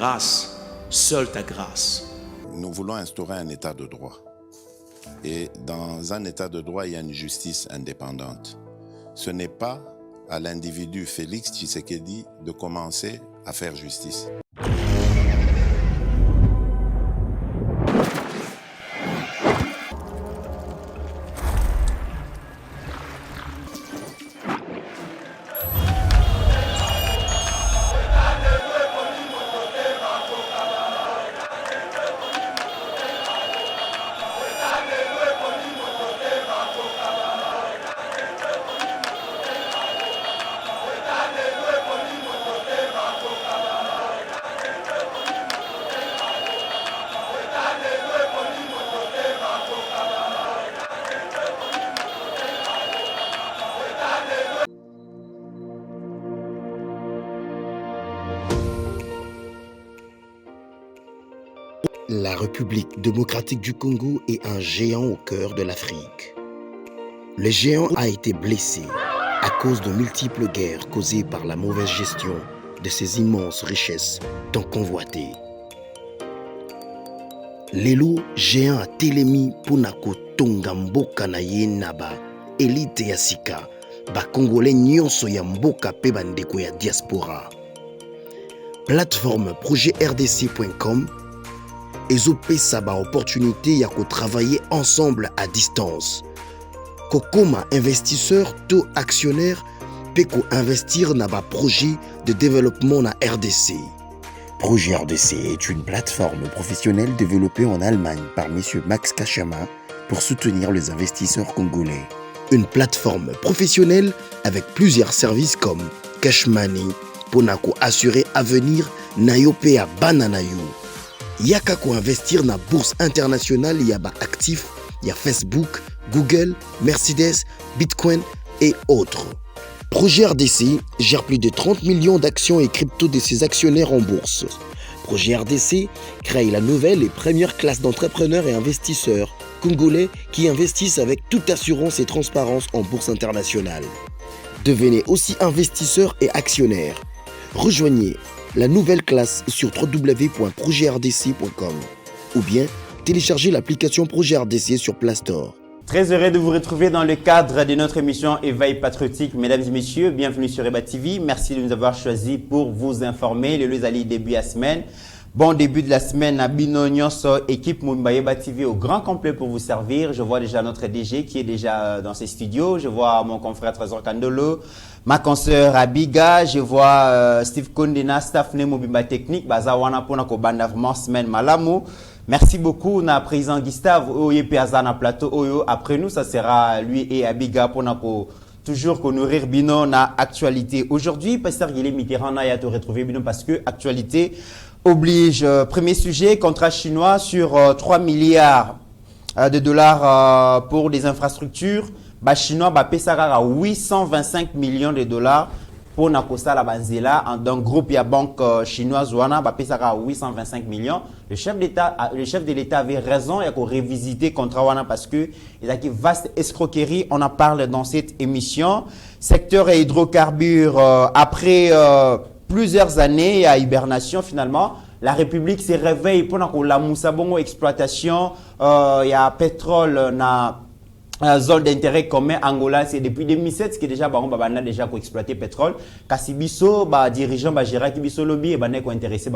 grâce, seule ta grâce. Nous voulons instaurer un état de droit. Et dans un état de droit, il y a une justice indépendante. Ce n'est pas à l'individu Félix Tshisekedi de commencer à faire justice. La République démocratique du Congo est un géant au cœur de l'Afrique. Le géant a été blessé à cause de multiples guerres causées par la mauvaise gestion de ses immenses richesses tant convoitées. Lelo géant a telemi pona kotonga mboka na ye na ba élite ya sika ba congolais nyonso ya mboka pe bandeko ya diaspora. Plateforme projetrdc.com ezopesa ba opportunité ya travailler ensemble à distance. Kokoma investisseur to actionnaire pe ko investir na ba projet de développement na RDC. Projet RDC est une plateforme professionnelle développée en Allemagne par M. Max Kachama pour soutenir les investisseurs congolais. Une plateforme professionnelle avec plusieurs services comme Cash Money, Ponako assurer avenir Nayope à Bananayo. Yaka ko investir na bourse internationale yaba actifs, y a Facebook, Google, Mercedes, Bitcoin et autres. Projet RDC gère plus de 30 millions d'actions et crypto de ses actionnaires en bourse. Projet RDC crée la nouvelle et première classe d'entrepreneurs et investisseurs congolais qui investissent avec toute assurance et transparence en bourse internationale. Devenez aussi investisseur et actionnaire. Rejoignez la nouvelle classe sur www.projetrdc.com ou bien téléchargez l'application Projet RDC sur Play Store. Très heureux de vous retrouver dans le cadre de notre émission Éveil patriotique. Mesdames et messieurs, bienvenue sur Eba TV. Merci de nous avoir choisis pour vous informer. Le Luzali début de la semaine. Bon début de la semaine à Binonyoso, équipe Mumba Eba TV au grand complet pour vous servir. Je vois déjà notre DG qui est déjà dans ses studios. Je vois mon confrère Trésor Kandolo, ma consoeur Abiga. Je vois Steve Kondena, staff Mobimba Technique. Bazawana Pona Kobanda vraiment semaine malamu. Merci beaucoup, na président Gustave Oye Piazana Plateau Oyo. Après nous, ça sera lui et Abiga pour toujours nourrir Bino na actualité. Aujourd'hui, Pasteur Guilhem Mitterrand a te retrouver Bino parce que actualité oblige. Premier sujet, contrat chinois sur 3 milliards de dollars pour des infrastructures. Bah, chinois, bah, Pesara 825 millions de dollars. Pour Nakosa la Banzela, dans le groupe, il y a banque chinoise Wana, Pesara 825 millions. Le chef de l'État avait raison, il y a qu'on révisiter contre Wana parce que il y a une vaste escroquerie. On en parle dans cette émission. Secteur et hydrocarbures, après plusieurs années à hibernation, finalement, la République s'est réveillée pour la Moussabongo exploitation. Il y a pétrole, zone d'intérêt commun Angola, c'est depuis 2007 que déjà on a déjà exploité pétrole. Kasibiso, dirigeant Gérard Biso lobby et intéressé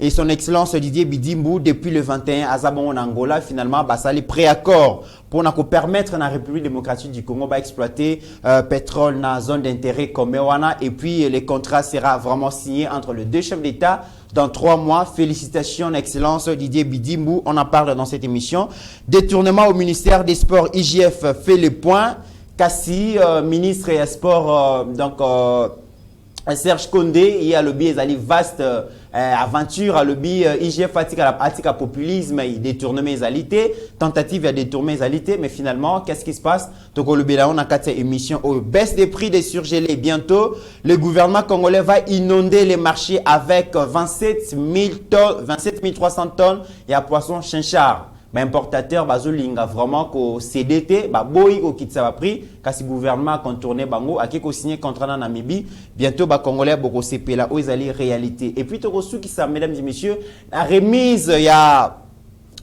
et son excellence Didier Bidimbu depuis le 21 à Zabon en Angola finalement ça les préaccords pour permettre à la République démocratique du Congo d'exploiter pétrole dans la zone d'intérêt commun et puis les contrats sera vraiment signé entre les deux chefs d'État dans 3 mois. Félicitations, excellence Didier Bidimbu. On en parle dans cette émission. Détournement au ministère des Sports, IGF fait le point. Kassi, ministre des Sports, Serge Condé, il y a le biais vaste aventure, le biais IGF atika populisme, il détourne mes alités, tentative à détourner mes alités, mais finalement, qu'est-ce qui se passe? Donc, le bilan, on a 4 émissions, baisse des prix des surgelés. Bientôt, le gouvernement congolais va inonder les marchés avec 27 300 tonnes et à poisson chinchard. importateur bazolinga vraiment ko CDT ba boy ko kitsa ba prix kasi gouvernement contourné bango aki ko signer contrat na Namibie bientôt ba congolais boko sepela o ezali réalité et puis to qui ça mesdames et messieurs la remise ya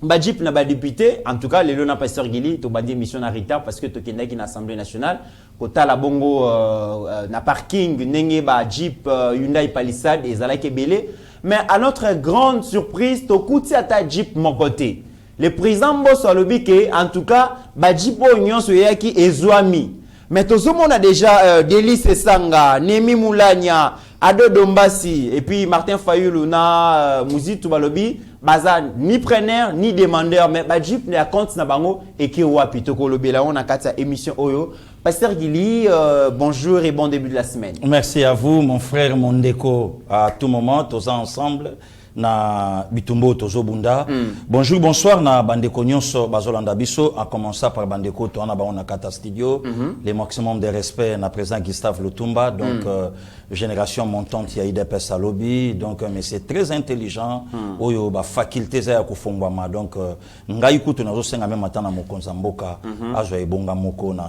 ba jeep na ba député en tout cas les lona pasteur Gili to bandi mission en retard parce que to kendaki na assemblée nationale kota la bongo na parking nenge ba jeep Hyundai Palisade ezalaki belé mais à notre grande surprise to kuti ata jeep mon côté le président Mbosso alobi que en tout cas ba jeep o nyonso yaki ezwami mais tout le monde a déjà Délice Sanga Nemi Moulania Ado Dombasi et puis Martin Fayulu na Muzitu balobi baza ni preneur ni demandeur mais ba jeep ne compte na bango et ki wapi to ko lobela on a kata émission oyo Pasteur Gili bonjour et bon début de la semaine. Merci à vous mon frère mon déco à tout moment tous ensemble na Bitumbo tozo bunda. Bonjour bonsoir na bandeko nyonso bazolanda biso à commencer par bandeko to na ba on a kata studio le maximum de respect na président Gustave Lutumba donc génération montante ya IDPS Salobi donc mais c'est très intelligent oyo ba faculté za ko fongwama donc ngai kutu nazo senga même atana mokonza mboka azo ebonga moko na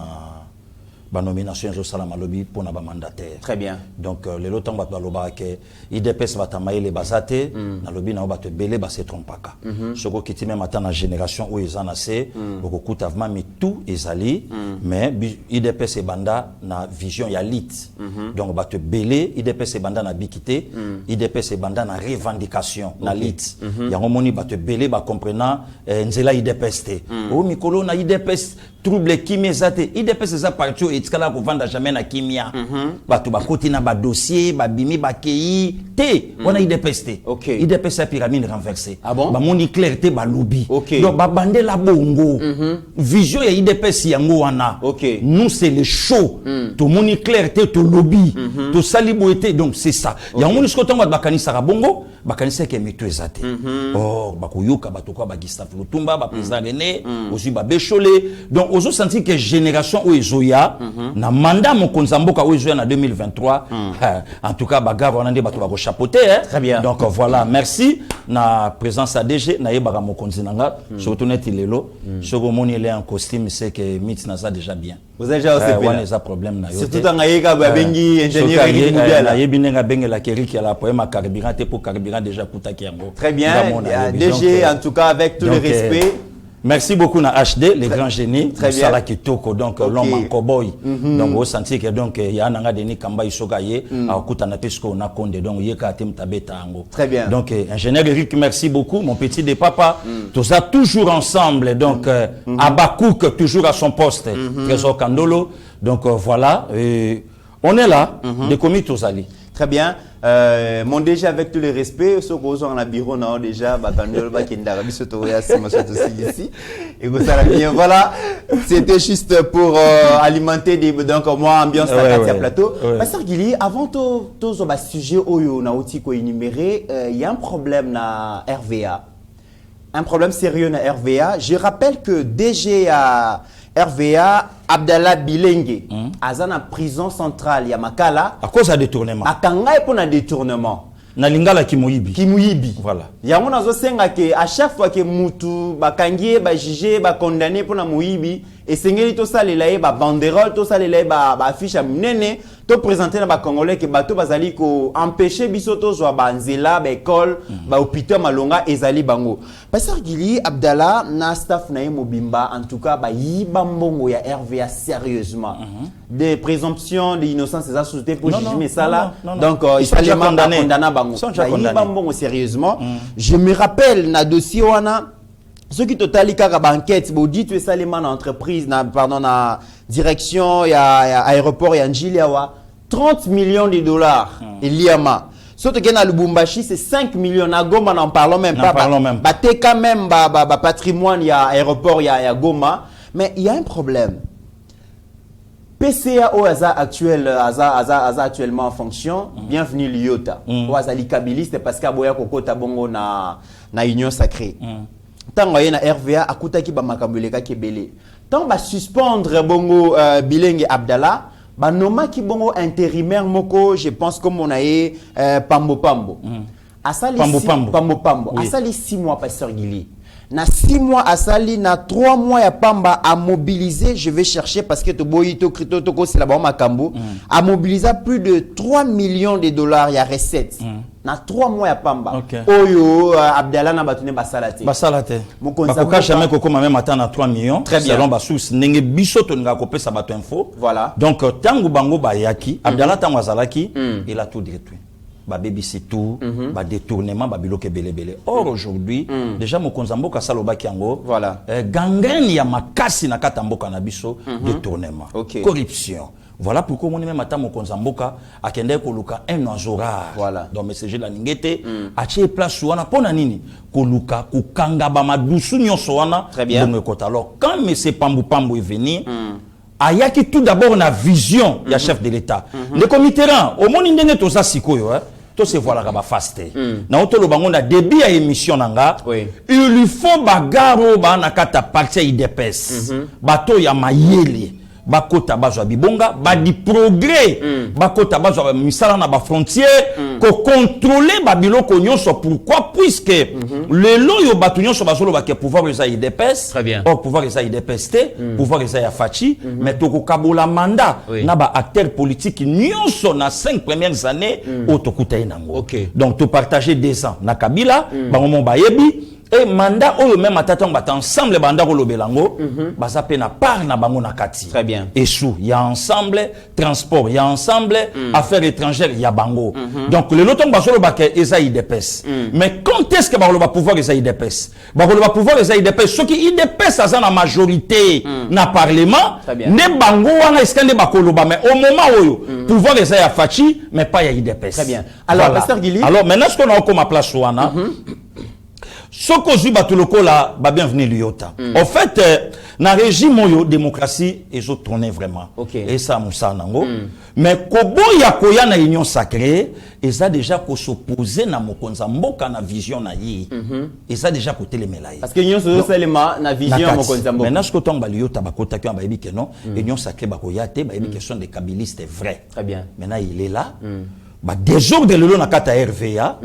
ba nomination zo sala malobi pour na ba mandataire. Très bien. Donc les lotang ba loba ke IDPS batamaye les bazate na lobi na ba te belé ba se trompaka. Soko kiti même atana génération où ils en assez boko kuta vraiment mais tout ezali mais IDPS e banda na vision ya lit. Donc ba te belé IDPS e banda na bikité IDPS e banda na revendication na lit. Ya romoni ba te belé ba comprenant nzela IDPS te. O mikolo na IDPS trouble kimezate IDPS za parti etikala ko vanda jamais na kimia batu bakoti na ba dossier ba bimi ba kei te on a IDPS te IDPS a pyramide renversée ba moni clarté ba lobby donc ba bande la bongo vision ya IDPS yango wana nous c'est le show to moni clarté to lobby to saliboité donc c'est ça ya moni sko tonga ba kanisa ka bongo ba kanisa ke mitu ezate oh ba koyoka batu ko ba Gustave Lutumba ba président René aussi ba Bécholé donc ozo senti que génération o ezoya na mandat mokonza mboka o ezoya na 2023 en tout cas bagarre on a dit bato ba ko chapeauter très bien donc voilà merci na présence à DG na yebaka mokonzi nanga surtout net lelo soko moni ele en costume c'est que mit na ça déjà bien vous avez déjà aussi on a problème na yo surtout dans ayeka ba bengi ingénieur Eric Moudiala na yebi nenga bengela Eric ya la poème carburant te pour carburant déjà putaki yango très bien DG en tout cas avec tout le respect. Merci beaucoup na HD les grands génies très bien Sala Kitoko donc l'homme en cowboy donc au senti que donc ya nanga deni kamba isoka ye akuta na pesco na konde donc yeka tem tabeta ango très bien donc ingénieur Eric merci beaucoup mon petit de papa tout ça toujours ensemble donc Abakouk toujours à son poste Trésor Kandolo donc voilà on est là des commis tous ali. Très bien. Mon déjà avec tous les respects, ce qu'on a bureau non déjà, et voilà, c'était juste pour alimenter des donc moi ambiance à plateau. Pasteur Gili, avant tout sujet oyo na outil ko énuméré, il y a un problème na RVA. Un problème sérieux na RVA. Je rappelle que DG à RVA Abdallah Bilenge azana prison centrale ya Makala à cause de détournement akanga pour na détournement na lingala kimuyibi voilà yango nazo senga ke à chaque fois que mutu bakangie ba juger ba condamner pour na muyibi et sengeli to salela ye ba banderole to salela ba affiche munene to présenter na ba congolais que bato bazali ko empêcher biso to zo ba nzela ba école ba hôpital malonga ezali bango. Pasteur Gili Abdallah na staff na mobimba en tout cas ba yiba mbongo ya RVA sérieusement des présomptions d'innocence des sociétés pour juger ça là donc il fallait condamner bango yiba mbongo sérieusement. Je me rappelle na dossier wana ce qui totali kaka ba enquête bo dit tu es salement na entreprise na pardon na direction ya aéroport ya Njiliawa 30 millions de dollars et liama surtout que na Lubumbashi c'est 5 millions na Goma n'en parlons même pas ba te quand même ba patrimoine ya aéroport ya Goma mais il y a un problème. PCA Oaza actuel actuellement en fonction bienvenue Liota Oaza likabiliste parce que aboya kokota bongo na union sacrée. Tant na RVA akutaki ba makambuleka kebele tant ba suspendre bongo Bilenge Abdallah ba noma ki bongo intérimaire moko je pense comme on a Pambo asali Pambo asali 6 mois Pasteur Gili na 6 mois à Sali, na 3 mois à Pamba à mobiliser, je vais chercher parce que to boyito krito toko c'est là-bas Makambo, à mobiliser plus de 3 millions de dollars il y a recettes. Na 3 mois à Pamba. Oyo Abdallah na batune basalate. Basalate. Bakoka jamais koko même attend na 3 millions. Très bien. Selon basous nenge biso to nga kopesa bato info. Voilà. Donc tangu bango bayaki, Abdallah tangu azalaki, il a tout détruit. Ba baby tout, ba détournement, ba biloke belé. Or aujourd'hui, déjà mokonza mboka saloba kiango, voilà. Gangrène ya makasi na kata mboka na biso, détournement, corruption. Voilà pourquoi on est même à mokonza mboka akende koluka un oiseau rare. Voilà. Donc messager la ningete a tie place wana pona nini koluka kukanga ba madusu nyonso wana. Très bien. Alors quand monsieur Pambu Pambu est venu, ayaki tout d'abord na vision ya chef de l'État. Le comité au moni ndenge toza sikoyo to se voilà ba faste. Na otolo bango na début ya émission nanga. Oui. Il lui faut bagaro ba na kata parti IDPS. Bato ya mayele. Bakota bazwa bibonga ba di progrès bakota bazwa misala na ba frontière ko contrôler ba biloko nyonso. Pourquoi? Puisque le loyo batu nyonso bazolo ba ke pouvoir eza IDPS. Très bien. Or pouvoir eza IDPS pouvoir eza ya fachi mais to ko kabola mandat na ba acteur politique nyonso na 5 premières années otokuta inango. OK. Donc to partager 2 ans na Kabila bango ba yebi. Et mandat oyo même atatan bat ensemble banda ko lobelango baza pe na part na bango na kati. Très bien. Et sous il y a ensemble transport, il y a ensemble affaires étrangères, il y a bango. Donc le loton basolo baké eza IDPS. Mais quand est-ce que ba va pouvoir eza IDPS? Ba va pouvoir eza IDPS ce qui IDPS a na majorité na parlement ne bango wana eskande ba koloba mais au moment oyo pouvoir eza ya Fachi mais pas ya IDPS. Très bien. Alors voilà. Pasteur Guili. Alors maintenant ce qu'on a comme place wana Soko zuba tulokola ba bienvenue Liota. En fait, na régime oyo démocratie ezo tourner vraiment. Et ça moussa nango. Mais kobo ya koya na union sacrée, eza déjà ko s'opposer na mokonza mboka na vision na yi. Eza déjà ko telemela. Parce que union seulement na vision mokonza mboka. Maintenant ce que tomba Liota bakota ki ba yebi que non, union sacrée ba koya te, ba yebi question des kabylistes vrai. Très bien. Maintenant il est là. Ba désordre lelo na kata RVA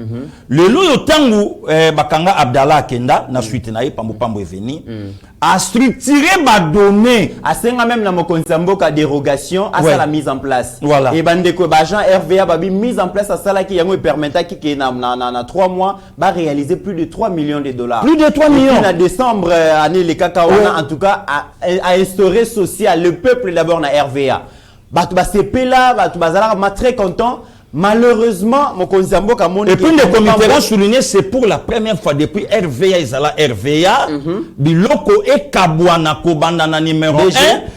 lelo yo tangu bakanga Abdallah Kenda na suite na Pambu Pambu eveni a structurer ba données a senga même na mokonza mboka dérogation à ça la mise en place. Voilà. Et bande ko ba agent RVA ba bi mise en place à ça là qui yango permettra ki na 3 mois ba réaliser plus de 3 millions de dollars. Plus de 3 millions. En décembre année les kakaona en tout cas a instauré social le peuple d'abord na RVA. Ba CP là ba bazala très content. Malheureusement, mon konzambo kamoni. Et puis le comité a souligné c'est pour la première fois depuis RVA Isala RVA biloko e kabwana ko bandana numéro 1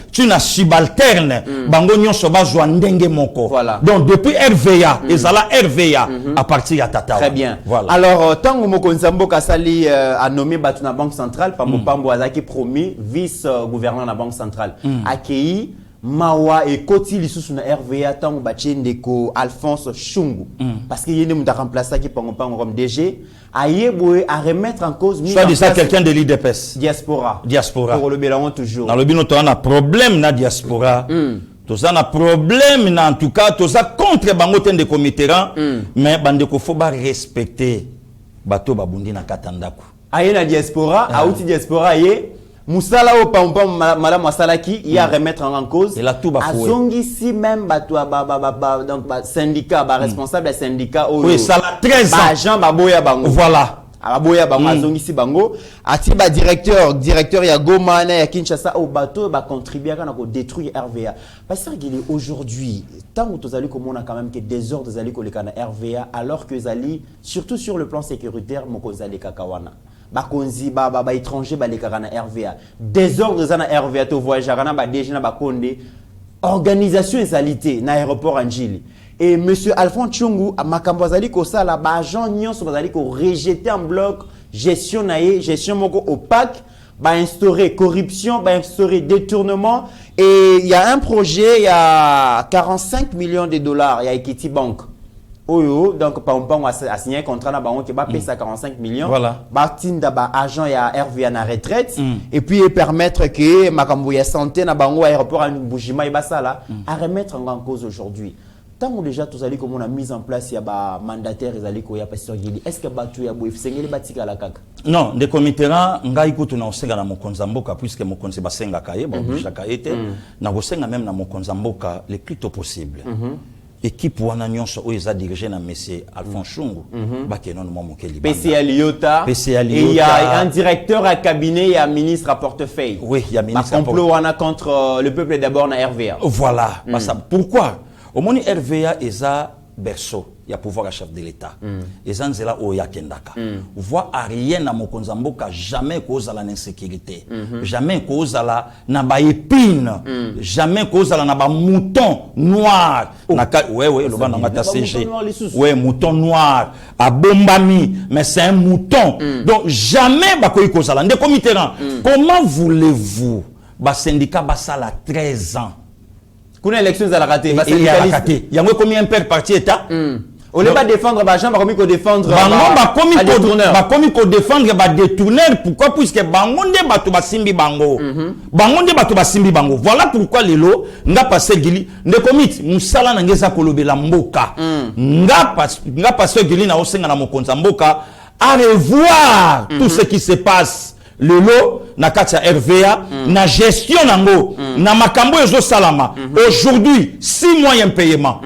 tu n'as subalterne bango nyonso bazwa ndenge moko. Voilà. Donc depuis RVA Isala RVA à partir ya Tata. Très bien. Voilà. Alors tango mon konzambo kasali a nommé Batuna Banque Centrale Pambo Pambo azaki promis vice gouverneur de la Banque Centrale accueilli Mawa et Koti lisusu na RVA tango bachende ko Alphonse Chungu parce que yene muta remplacer qui Pambo Pambo comme DG ayeboé à remettre en cause soit de ça quelqu'un de l'IDPS diaspora pour le bilan toujours dans le bino to na problème na diaspora to ça na problème na en tout cas to ça contre bango tende comité mais bande ko faut ba respecter bato babundi na katandako aye na diaspora auti diaspora ye Moussala au Pampa madame Masalaki il y a remettre en cause et la tout bafoué azongi si même bato donc syndicat responsable syndicat oui ça la 13 ans agent baboya bango voilà ababoya bango azongi si bango ati ba directeur ya Goma na ya Kinshasa au bateau ba contribuer à détruire RVA parce que aujourd'hui tant que tozali komona quand même que des ordres zali ko lekana RVA alors que zali surtout sur le plan sécuritaire moko zali kakawana bakonzi ba étranger ba lekana na RVA désordre za na RVA to voyageur na ba DG na ba Konde organisation ezalité na aéroport Anjili et monsieur Alphonse Chungu makambo azali ko sala ba agent nyonso bazali ko rejeter en bloc gestion gestion moko opaque ba instaurer corruption ba instaurer détournement et il y a un projet il y a 45 millions de dollars il y a Equity Bank. Oyo donc Pampan a signé un contrat na bango qui va payer ça 45 millions. Voilà. Batinda ba agent ya RVA na retraite et puis permettre que makambo ya santé na bango aéroport à Bujima et basala à remettre en cause aujourd'hui. tant déjà tous allez comme on a mis en place il y a mandataire ils allaient quoi pasteur Gili est-ce que batu ya boif sengeli batika la kaka non de komitera ngai kutu na osenga na mokonza mboka puisque mokonzi basenga kaye ba obligaka ete na kosenga même na mokonza mboka le plus tôt possible équipe wana nyonso o eza dirigé na monsieur Alphonse Chungu bakenon mo mokeli PCA Liota et il y a un directeur à cabinet et un ministre à portefeuille. Oui, il y a ministre à complot wana contre le peuple d'abord na RVA. Voilà, pourquoi au moni RVA eza berceau il y a pouvoir à chef de l'État eza nzela o ya kendaka voit à rien na mokonza mboka jamais cause à l'insécurité jamais cause à la na ba épine jamais cause à la na ba mouton noir ouais le bana ngata CG ouais mouton noir à bombami mais c'est un mouton donc jamais ba koy cause à la ndeko Mitterrand comment voulez-vous ba syndicat ba sala 13 ans kuna élection za la raté il y a raté il y a combien père parti état on ne va défendre ba gens comme ko défendre ba comme ko défendre ba détourneur pourquoi puisque bango nde bato basimbi bango bango nde bato basimbi bango voilà pourquoi lelo nga passé Gili nde komiti musala na ngeza kolobela mboka nga passé Gili na osenga na mokonza mboka à revoir tout ce qui se passe lelo na kati ya RVA na gestion nango na makambo ezo salama aujourd'hui 6 mois impayement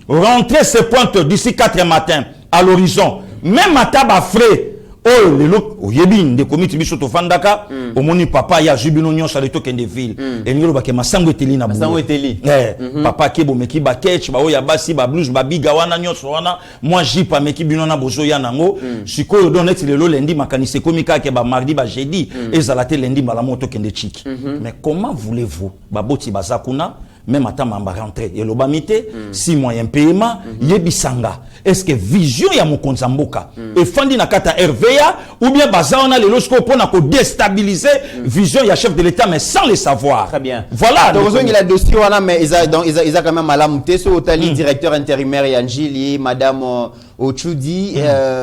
rentrer se pointe d'ici 4 matin à l'horizon même à taba frais oh lelo oyebi nde komiti biso to fandaka omoni papa ya jubino nyonso ale to kende ville et ngelo ba ke masango eteli na masango eteli papa ke bo meki ba ketch ba oya basi ba blues ba biga wana nyonso wana moi jipa meki bino na bozo ya nango sikoyo don net lelo lendi makanise komika ke ba mardi ba jeudi ezalate lendi mala moto kende chiki mais comment voulez-vous ba boti bazakuna même à temps mamba rentrer et l'obamité 6 mois paiement yebisanga est-ce que vision ya mokonza mboka et fandi na kata RVA ou bien bazaona le losko pona ko déstabiliser vision ya chef de l'état mais sans le savoir. Très bien, voilà donc il a dossier wana mais ils a quand même malamute so otali directeur intérimaire ya Njili madame Ochudi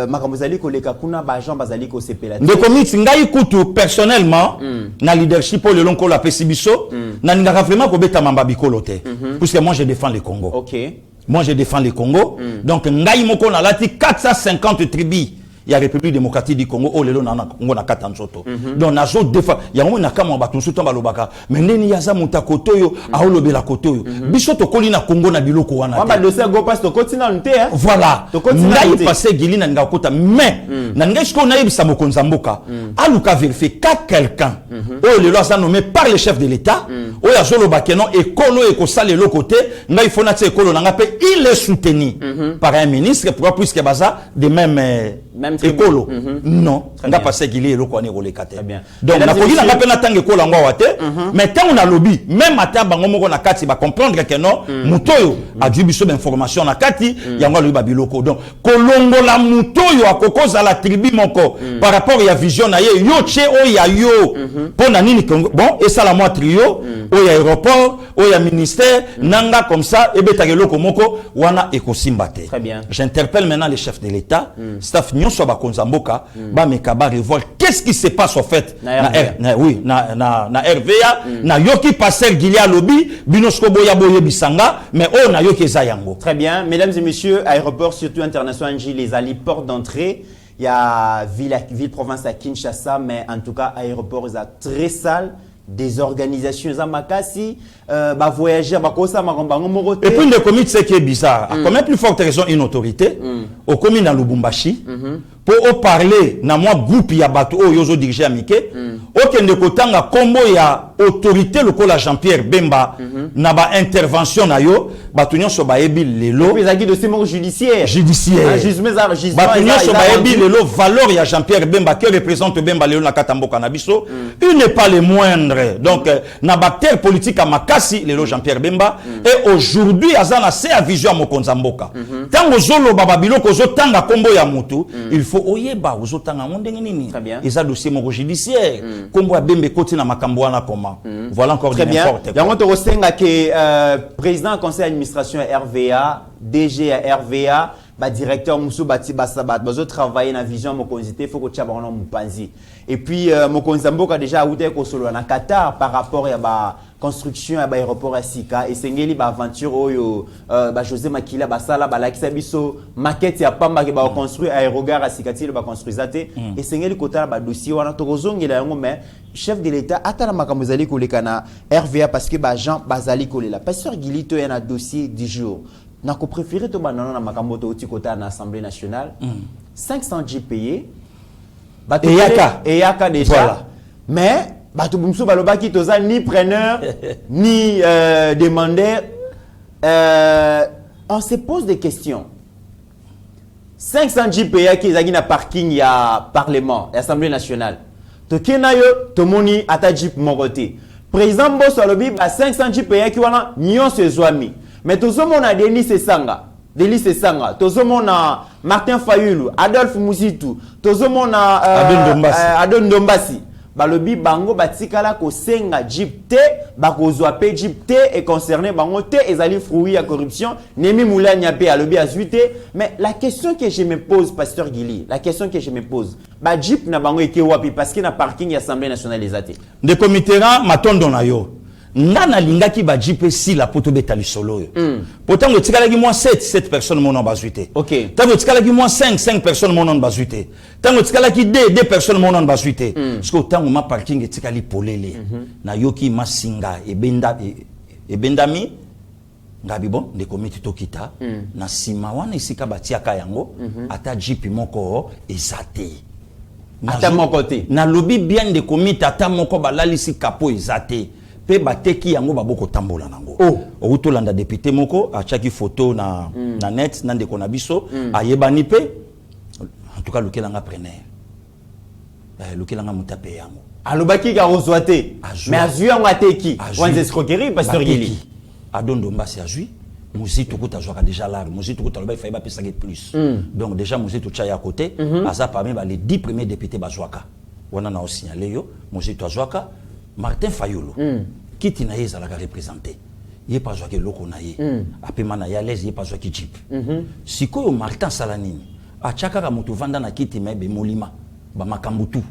makamozali ko leka kuna ba Jean bazali ko sepela de komiti ngai kutu personnellement na leadership le lonko la pesibiso na ninga vraiment ko beta mamba bikolo te puisque moi je défends le Congo. OK. Moi je défends le Congo. Donc ngai moko na lati 450 tribus il y a République démocratique du Congo, oh lelo na Congo na katanzoto. Donc nazo defa, il y a un na kama ba tunsuto balobaka. Mais ndeni yaza mutakoto yo, aolobe la koto yo. Biso to koli na Congo na biloko wana. Ba dossier go passe to kotina nte hein. Voilà. Ngai passé gili na ngakota mais na ngai sko na yebisa mokonza mboka. Aluka vérifier ka quelqu'un. Oh lelo ça nommé par le chef de l'État. Oh ya zolo bakeno ekolo ekosala le côté, ngai fona tse ekolo na ngape il est soutenu par un ministre pourquoi puisque baza de même écolo non nga passé gili eloko ani rolekate donc na koki na pe na tangue école ngwa wate mais tant on a lobby même ata bango moko na kati ba comprendre que non mutoyo a dû biso d'information na kati yango lobi ba biloko donc kolongola mutoyo akokoza la tribu moko par rapport ya vision na ye yo che o ya yo pona nini bon et ça la moi trio o ya aéroport o ya ministère nanga comme ça et betake loko moko wana ekosimbate. Très bien, j'interpelle maintenant les chefs de l'État staff nyonso ba konzamboka ba mekaba révolte qu'est-ce qui se passe au fait na RVA na yoki passer Gilia lobby binosko boya boye bisanga mais on na yoki zayango. Très bien, mesdames et messieurs, aéroport surtout international les ali porte d'entrée. Il y a ville province à Kinshasa mais en tout cas aéroport est très sale. Des organisations Zamakasi bah voyageurs bah kosa makambango morote. Et puis le comité c'est qui est bizarre. À combien plus forte raison une autorité au comité dans Lubumbashi pour parler na moi groupe ya bato o yozo diriger amike aucun de kotanga combo ya autorité lokola Jean-Pierre Bemba na ba intervention na yo bato nyonso ba ebi lelo les acquis de ces morts judiciaires jugement bato nyonso ba ebi lelo valeur ya Jean-Pierre Bemba qui représente Bemba lelo na katamboka na biso il n'est pas le moindre donc na bactère politique à makasi lelo Jean-Pierre Bemba et aujourd'hui azana c'est à vision mokonza mboka tango zolo baba biloko zo tanga combo ya mutu il faut oyeba ozotanga ndenge nini eza dossier moko judiciaire kombo ya Bembe koti na makambo wana comment voilà encore très bien yango to kosenga ke président conseil d'administration ya RVA DG ya RVA ba directeur musu bati basabat bazo travailler na vision mokonzi te faut ko tia bango mupanzi. Et puis mokonzi mboka déjà outé ko solo na Qatar par rapport ya ba construction ya ba aéroport à Sika et sengeli ba aventure oyo ba José Makila basala ba lakisa biso maquette ya pamba ke ba construire aérogare à Sika ti ba construire te et sengeli kota ba dossier wana to kozongela yango mais chef de l'état atala makambo zali koleka na RVA parce que ba Jean bazali kolela pasteur Gilito ya na dossier du jour na ko préféré to banana na makambo to oti kota na Assemblée nationale 500 G payé et yaka déjà voilà. Mais bato bumsu balobaki toza ni preneur ni demandeur on se pose des questions 500 GPA qui est na parking ya parlement l'Assemblée nationale to kenayo to moni ata jeep mokote président Bosso alobi ba 500 GPA qui wana nyonso ezwami mais tozo mona Denis Sanga tozo mona Martin Fayulu Adolphe Muzitu tozo mona Adon Ndombasi balobi bango batikala ko senga jeep te bakozwa pe jeep te et concerné bango te ezali fruit ya corruption nemi moulanya pe alobi azuite mais la question que je me pose pasteur Gili la question que je me pose ba jeep na bango eke wapi parce que na parking ya Assemblée nationale ezate de comitera matondo na yo nana lingaki ba jeep si la poto betali solo yo pourtant ngo tikala ki moi 7 personnes monon bazuite OK tango tikala ki moi 5 personnes monon bazuite tango tikala ki 2 personnes monon bazuite parce que tango ma parking etikali polele na yoki masinga ebendami ngabi bon de comité tokita na sima wana isika batiaka yango ata jeep moko ezate ata moko te na lobby bien de comité ata moko balalisi kapo ezate pe bateki yango baboko tambola nango outo landa député moko achaki photo na net na ndeko na biso ayebani pe en tout cas lukelanga preneur lukelanga mutape yango alobaki ka rozwate mais azui yango ateki wanze escroquerie pasteur Gili adondo mbasi azui Mouzito kuta jouera déjà là Mouzito kuta loba il fallait pas payer plus donc déjà Mouzito tcha à côté aza parmi les 10 premiers députés bazwaka wana na signalé yo Mouzito azwaka Martin Fayulu kiti na yeza la représenter yé pas jouer loko na yé apema na ya l'aise yé pas jouer ki jeep sikoyo Martin Salanini achaka ka moto vanda na kiti mebe molima ba makambutu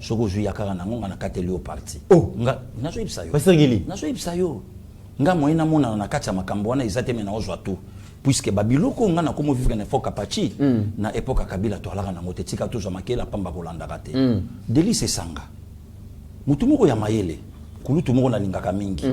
soko jui yakara na ngonga na kateli au parti nga nazo ibsa yo pasteur Gili nazo ibsa yo nga moyena mona na kati ya makambo wana ezate me na ozwa tout puisque babiloko nga na komo vivre na foka pachi na époque Kabila to alaka na motetika to makela pamba kolanda kate Délice Sanga mutu moko ya mayele kulutu moko na lingaka mingi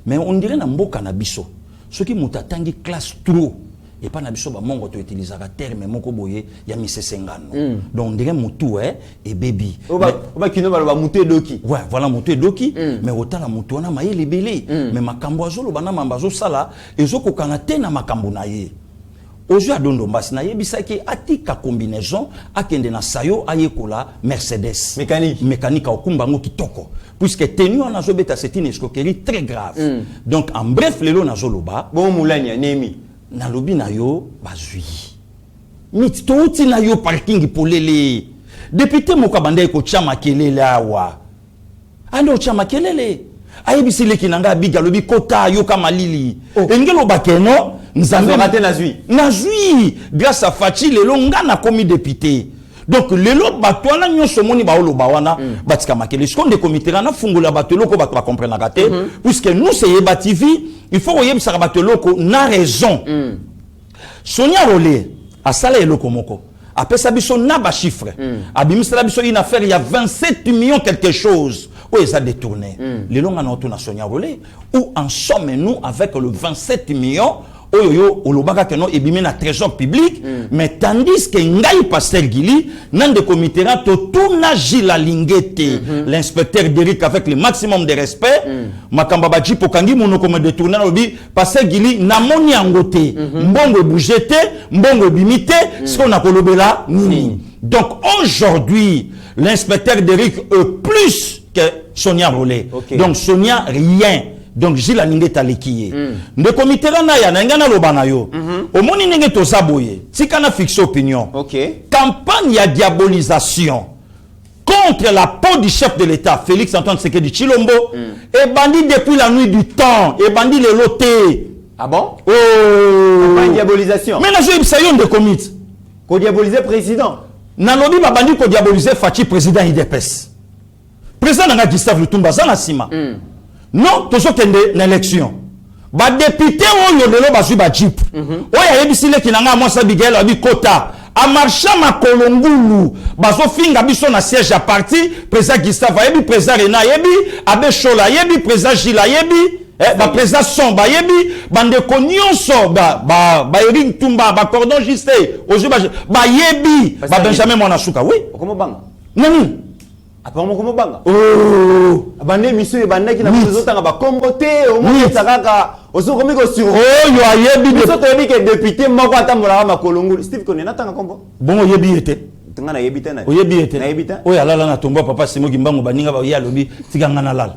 mais on dirait na mboka na biso soki mutatangi classe trop et pas na biso ba mongo to utilisaka terme moko boye ya misesengano donc on dirait mutu et baby oba kino ba mutu doki ouais voilà mutu doki mais otala mutu na mayele belé mais makambo azolo bana mambazo sala ezoko kana te na makambo na ye Ozu adondo mbasi na yebisaki atika combinaison akende na sayo ayekola Mercedes mécanique okumba ngo kitoko puisque tenu on a zobeta c'est une escroquerie très grave donc en bref lelo na zoloba bon moulanya nemi na lobi na yo bazui mit touti na yo parking polele député moka bande ko chama kelele awa ando chama kelele ayebisi leki nanga biga lobi kota yo kama lili engelo bakeno nzambe raté nazui grâce à Fachi lelo nga na komi député donc lelo batwana nyonso moni baolo bawana batika makele skonde comité na fungula batelo ko ba comprendre la kate puisque nous c'est Yeba TV il faut oyem sa batelo ko na raison Sonia Rolé a sala eloko moko apesa biso na ba chiffre abimisa biso une affaire il y a 27 millions quelque chose où ils a détourné lelo nga na auto na Sonia Rolé où en sommes nous avec le 27 millions oyo olobaka keno ebimi na trésor public mais tandis que ngai pasteur Gili nande comité to tuna Gila Lingete l'inspecteur Derrick avec le maximum de respect makamba ba jipo kangi monoko me détourner lobi pasteur Gili na moni angote mbongo bougete mbongo bimité ce qu'on a kolobela nini donc aujourd'hui l'inspecteur Derrick plus que Sonia Rolé donc Sonia rien donc Gila Lingeta lekiye de comité na ya na ngana lobana yo omoni ndenge to saboye tika na fixe opinion campagne ya diabolisation contre la peau du chef de l'État Félix Antoine Tshisekedi Tshilombo et bandit depuis la nuit du temps et bandit le loté Ah bon? Oh! Pas une diabolisation. Mais nazo yebisa yo ndeko Miti. Ko diaboliser président. Nalobi babandi ko diaboliser Fachi président IDPS. Président nanga Gustave Lutumba za na sima. Non, tozo kende na élection. Ba député oyo lelo bazwi ba jeep. Oya yebisile kinanga mwasa Bigel abi kota. A marcha makolo ngulu bazo finga biso na siège à parti président Gustave yebi président Rena yebi abe Chola yebi président Gila yebi ba président Somba yebi bande ko nyonso ba Eric Tumba ba Cordon Gisté ozu ba yebi ba Benjamin Monasuka oui Comment banga? Nani apparemment comment banga? Oh bande monsieur bandaki na biso tanga ba kombote au moins takaka ozo komi ko sur oh yo ayebi de soto yebi ke député moko atambola makolo ngulu Steve Konena tanga kombo bon yebi était tanga na yebi tena oyebi était na yebi tena oya lala na tombo papa Simo Gimbango baninga ba ya lobi tikanga na lala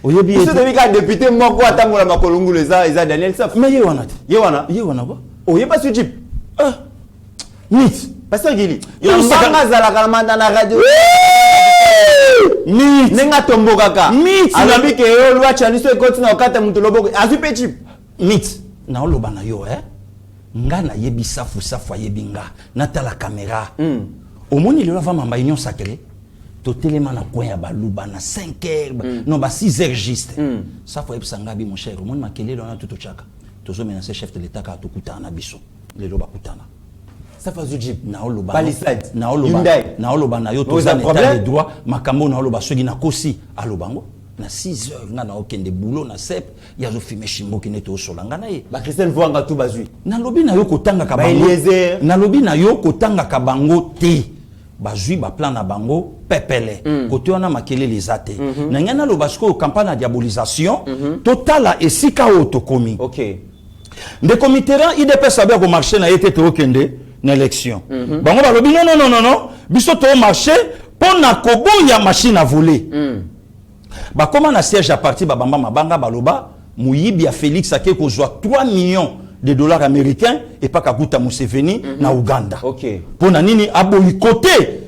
oyebi était soto yebi ka député moko atambola makolo ngulu eza Daniel Saf mais ye wana ba oyebi su jeep Miti Pasteur Gili Yo, yanga zala kalmanda na radio Miti nenga tombo kaka Miti alabi ke yo lwa chaniso ekoti na okata mutu loboko azu pe jeep Miti na oloba na yo nga na yebi safu yebi nga natala caméra omoni lelo va mamba union sacrée totelema na coin ya baluba na 5h non ba 6h juste safu yebisa nga bi mon cher omoni makelelo na tuto chaka tozo menacer chef de l'état ka tokutana na biso lelo bakutana safu azu jeep na oloba Palisade na oloba Hyundai na oloba na yo toza na état de droit makambo na oloba soki na kosi alobango na 6h nga na okende boulot na sep yazo filmer chimbo ki neto solanga na ye ba Christian Vuanga tu bazui na lobi na yo kotanga ka Ba bango Eliezer. na lobi na yo kotanga ka bango te bazui ba plan na bango pepele kote wana makele les ate na ngana lo basko campagne de diabolisation totala esika otokomi OK de commitera IDP sabe ko marcher na yete to kende na élection bango ba lobi non biso to marcher pona koboya machine à voler ba comment na siège à parti ba bamba mabanga baloba muyibi ya Félix ake ko zwa 3 millions de dollars américains et pas kakuta Museveni na Uganda. OK. Pour na nini aboyikote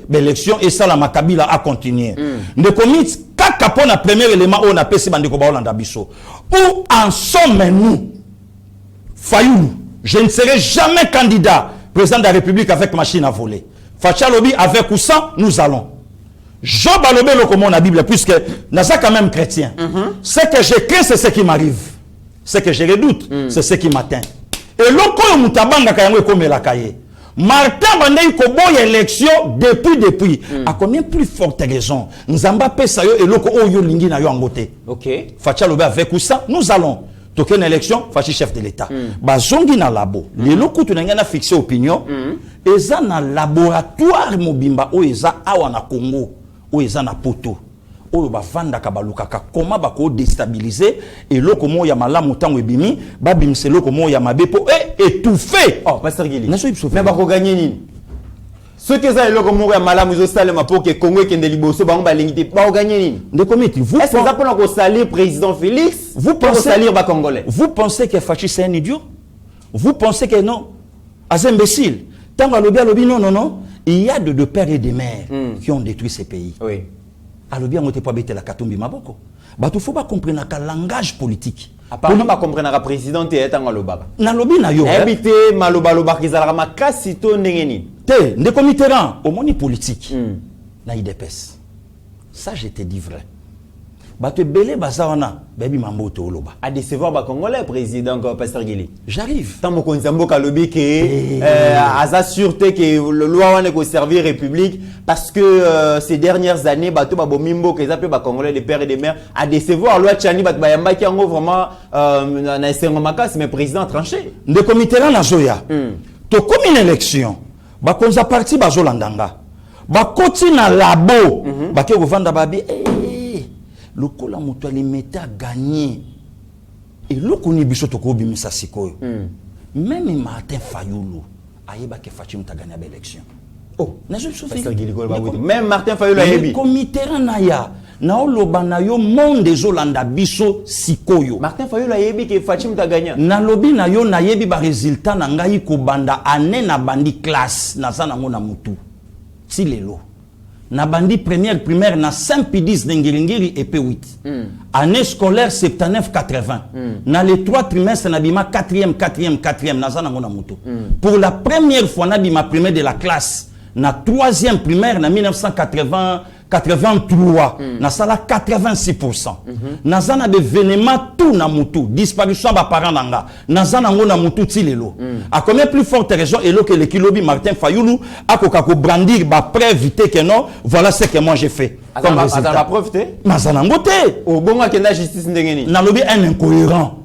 l'élection et ça la Makabila a continué. De commit kaka pour na premier élément on a pesi bandeko ba Hollanda biso. Où en sommes-nous? Fayoulou, je ne serai jamais candidat président de la République avec machine à voler. Fachalobi avec ou sans, nous allons. Job Alobé le comme la Bible, puisque n'a quand même chrétien. Ce que je crains, c'est ce qui m'arrive. Ce que je redoute, c'est ce qui m'atteint. Et l'oko mutabanga kayango comme la cahier. Martin Bandei Kobo élection depuis. À combien plus forte raison? Nzamba Pesayo et l'oko oyo lingi na yo angote. OK. Fachalobi avec ou sans, nous allons. Token élection, Fachi chef de l'État. Bazongi na labo. Les locaux tu n'as fixé opinion. Eza na laboratoire mobimba o eza awa na Congo. O eza na poto. O ba vanda ka baluka ka comment ba ko déstabiliser et loko mo ya malamu tango ebimi ba bimse loko mo ya mabepo et étouffé. Oh pasteur Gili. Na so ibso. Mais ba ko gagner nini? Ce que ça loko mo ya malamu zo salema pour que Congo kende liboso ba ngba lingité ba ko gagner nini? De comité vous est-ce que ça peut salir président Félix? Vous pensez salir ba congolais? Vous pensez que Fachi c'est un idiot? Vous pensez que non? Az imbécile. Tango alobi non. Il y a de pères et de mères qui ont détruit ces pays. Oui. Alobi a pas bête la katumbi maboko. Bato faut pas comprendre ka langage politique. Apparemment pas comprendre ka président te tango lobaba. Na lobi na yo. Habité maloba kizala makasi to ndengeni. Te de committeran au moni politique. Na IDPS. Ça je te dis vrai. Bato belé bazawana baby mambo to loba. À décevoir ba congolais président pasteur Gili. J'arrive. Tant mo konzambo ka lobi ke aza sûreté que le loi wane ko servir république parce que ces dernières années bato ba bomimbo ke zape ba congolais de pères et de mères à décevoir loi chani bato ba yamba ki ngo vraiment na esengo makasi mais président tranché. De committeran na zoya. To comme une élection. Ba konza parti bazolandanga. Ba koti na labo. Ba ke vanda babi le kola moto alimeta gagné et le koni biso to ko bimisa sikoyo même Martin Fayoulou ayeba ke Fachi muta gagné ba élection oh na je sofi même Martin Fayoulou ayebi comité na ya na oloba na yo monde zolanda biso sikoyo Martin Fayoulou ayebi ke Fachi muta gagné na lobi na yo na yebi ba résultat na ngai ko banda année na bandi classe na sana ngona mutu ti lelo na bandi première primaire na Saint-Pédis d'Engiri et P8. Année scolaire 79-80. Na les 3 trimestres na bima 4e nazana ngona muto. Pour la première fois na bima primaire de la classe na 3e primaire na 1983 na sala 86%. Nazana de vénément tout na mutu disparition ba parents nanga nazana ngona mutu tilelo. A combien plus forte raison elo que le kilobi Martin Fayoulou a ko brandir ba preuve que non voilà ce que moi j'ai fait. Comme résultat. La preuve te Nazana ngote au bon makenda justice ndengeni. Na lobi un incohérent.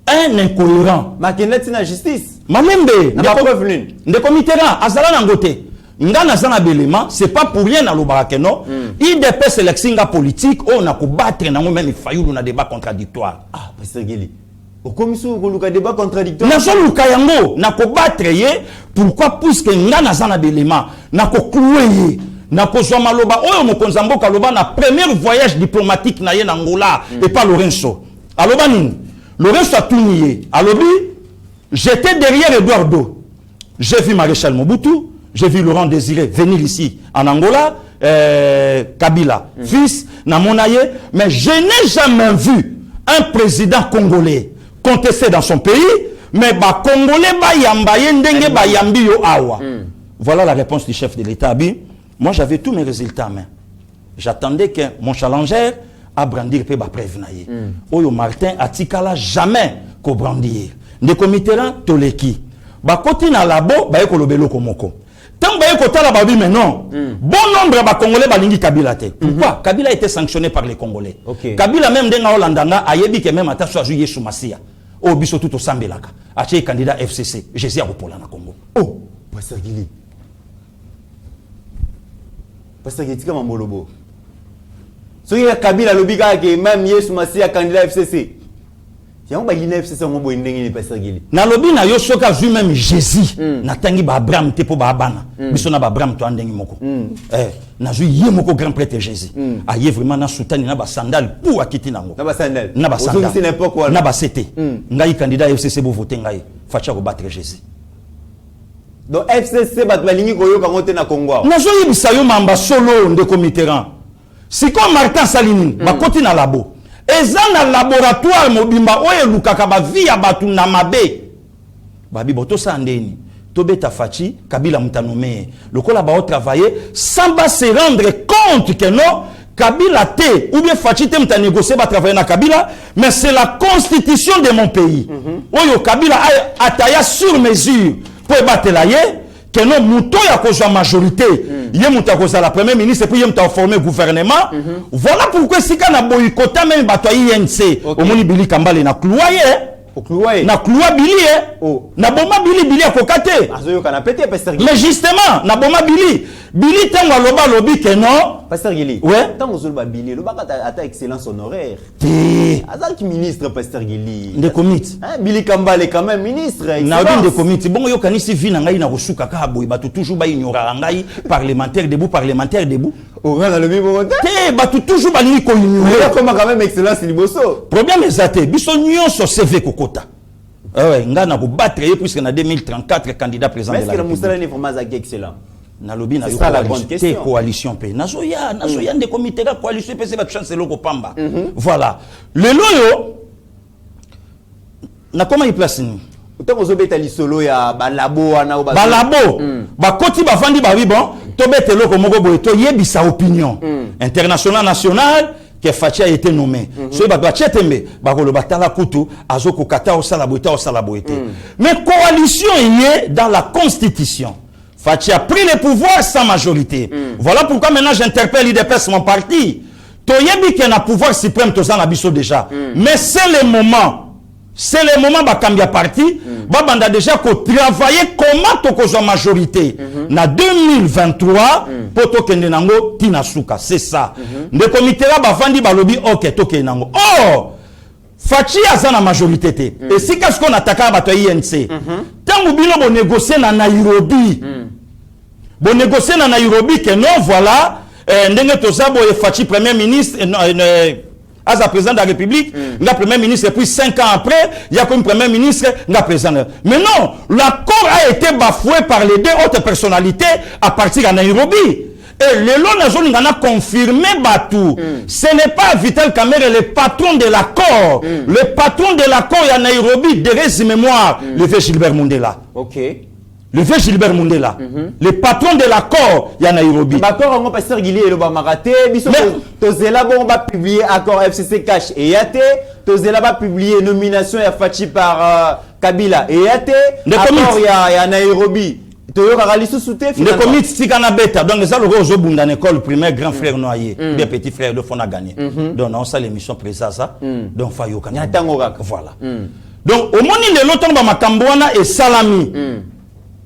Un incohérent. Makenda tina justice. Mamembe na preuve lune. Ndeko Mitterrand azala na ngote. Ngana zana belema, c'est pas pour rien dans le barakeno. IDP sélection politique, on a combattre na même Fayoulou na débat contradictoire. Ah, Pasteur Geli. Au commission ko luka débat contradictoire. Na so luka yango na combattre ye, pourquoi puisque ngana zana belema na ko clouer na ko zoma loba oyo mokonza mboka loba na premier voyage diplomatique na ye na Angola et pas Lorenzo. Aloba nini? Lorenzo a tout nié. Alobi, j'étais derrière Eduardo. J'ai vu Maréchal Mobutu. J'ai vu Laurent Désiré venir ici en Angola, Kabila, fils, Namonaye, mais je n'ai jamais vu un président congolais contesté dans son pays, mais ba congolais ba yambaye ndenge ba yambi yo awa. Voilà la réponse du chef de l'État. Moi j'avais tous mes résultats en main. J'attendais que mon challenger a brandir pe ba prévenaye. Oyo Martin atikala jamais ko brandir. Ndeko Mitterrand toleki. Ba koti na labo ba ekolobelo komoko. Tant que babi mais non. Bon nombre de Congolais balingi Kabila te. Pourquoi? Kabila a été sanctionné par les Congolais. Kabila même denga Holandanga a yebi que même attache à juillet sous Massia. Oh biso tout au Sambelaka. Aché candidat FCC. Jésus a repola na Congo. Oh, Pasteur Gili. Pasteur Gili tika mamolobo. Soki Kabila lobika ke même Yesu Massia candidat FCC. Na lobi na yo soka vu même Jésus na tangi ba Abraham te po ba bana biso na ba Abraham to andengi moko na ju ye moko grand prêtre Jésus aye vraiment na soutani na ba sandal pour akiti nango na ba sandal na ba sete ngai candidat FCC bo voter ngai facha ko battre Jésus donc FCC bat balingi ko yo kangote na Congo na zo yibisa yo mamba solo ndeko Mitterrand si comme Martin Salini ba koti na labo ezana laboratoire mobimba oye lukaka ba via batu na mabe babi boto sandeni tobeta fachi Kabila mutanome lokola ba travailler sans ba se rendre compte que non Kabila te ou bien fachi te muta négocier ba travailler na Kabila mais c'est la constitution de mon pays oyo Kabila a ataya sur mesure pour battre la ye que non muto ya kozwa majorité ye muta koza la premier ministre puis ye muta former gouvernement voilà pourquoi sika na boycota même bato INC omoni Bili Kambale na clouaye na cloua Bili na boma Bili akokate azoyo kana pété Pasteur Gili mais justement na boma Bili tango loba lobi que non Pasteur Gili ouais tango zolba Bili loba ata excellence honoraire azaki ministre Pasteur Gili de comité Bili Kambale quand même ministre na bin de comité bon yo kanisi vi na ngai na kosuka ka boy bato toujours ba ignorer ngai parlementaire debout au grand le bibo te bato toujours ba lingi ko ignorer comment quand même excellence liboso problème ezate biso nyonso CV kokota ouais nga na ko battre puisque na 2034 candidat président de la République. Est-ce que le Moussala n'est pas excellent? Na lobby na coalition pe nazoya de comité la coalition pe c'est ba chance loko pamba voilà le loyo na comment il place ni autant ozobeta lisolo ya balabo wana balabo bakoti bafandi ba oui bon to bete loko moko boye to yebisa opinion international national que Fachi a été nommé so ba ba chetembe ba ko lo batala kutu azoko kata o sala boite mais coalition y est dans la constitution. Fachi a pris le pouvoir sans majorité. Voilà pourquoi maintenant j'interpelle l'IDPS, mon parti. Toyebi qui a un pouvoir suprême, tous en abisso déjà. Mais c'est le moment. C'est le moment ba kambia parti. Ba banda déjà ko travailler comment to ko majorité. Na 2023 poto kende nango tina suka. C'est ça. Le comité là ba fandi ba lobi OK to kende nango. Oh! Fachi a la majorité te. Et si qu'est-ce qu'on attaque à bato INC. Tant ou bino bon négocier na Nairobi. Bon négocier na Nairobi que non voilà ndenge toza boye Fachi premier ministre à la président de la République, la premier ministre et puis 5 ans après, il y a comme premier ministre la président. Mais non, l'accord a été bafoué par les deux autres personnalités à partir de Nairobi. Et le long n'a confirmé Batou. Ce n'est pas Vital Kamerhe le patron de l'accord. Le patron de l'accord à Nairobi, de mémoire, le vieux Gilbert Mundela. Ok. Le vieux Gilbert Mundela. Le patron de l'accord à Nairobi. L'accord, on pasteur Guilly et le Bamaraté. Tozela bon va publier accord FCC Cash et Yate. Tozela va publier nomination et Fachi par Kabila et Yate. Accord il y a Nairobi. Le comité Sikana Beta, donc les algos au bout dans l'école primaire, grand frère noyé, bien petit frère de fond a gagné. Donc on a l'émission présente ça, donc Fayo Kana. Voilà. Donc au moment de l'automne, ma Kambouana et Salami,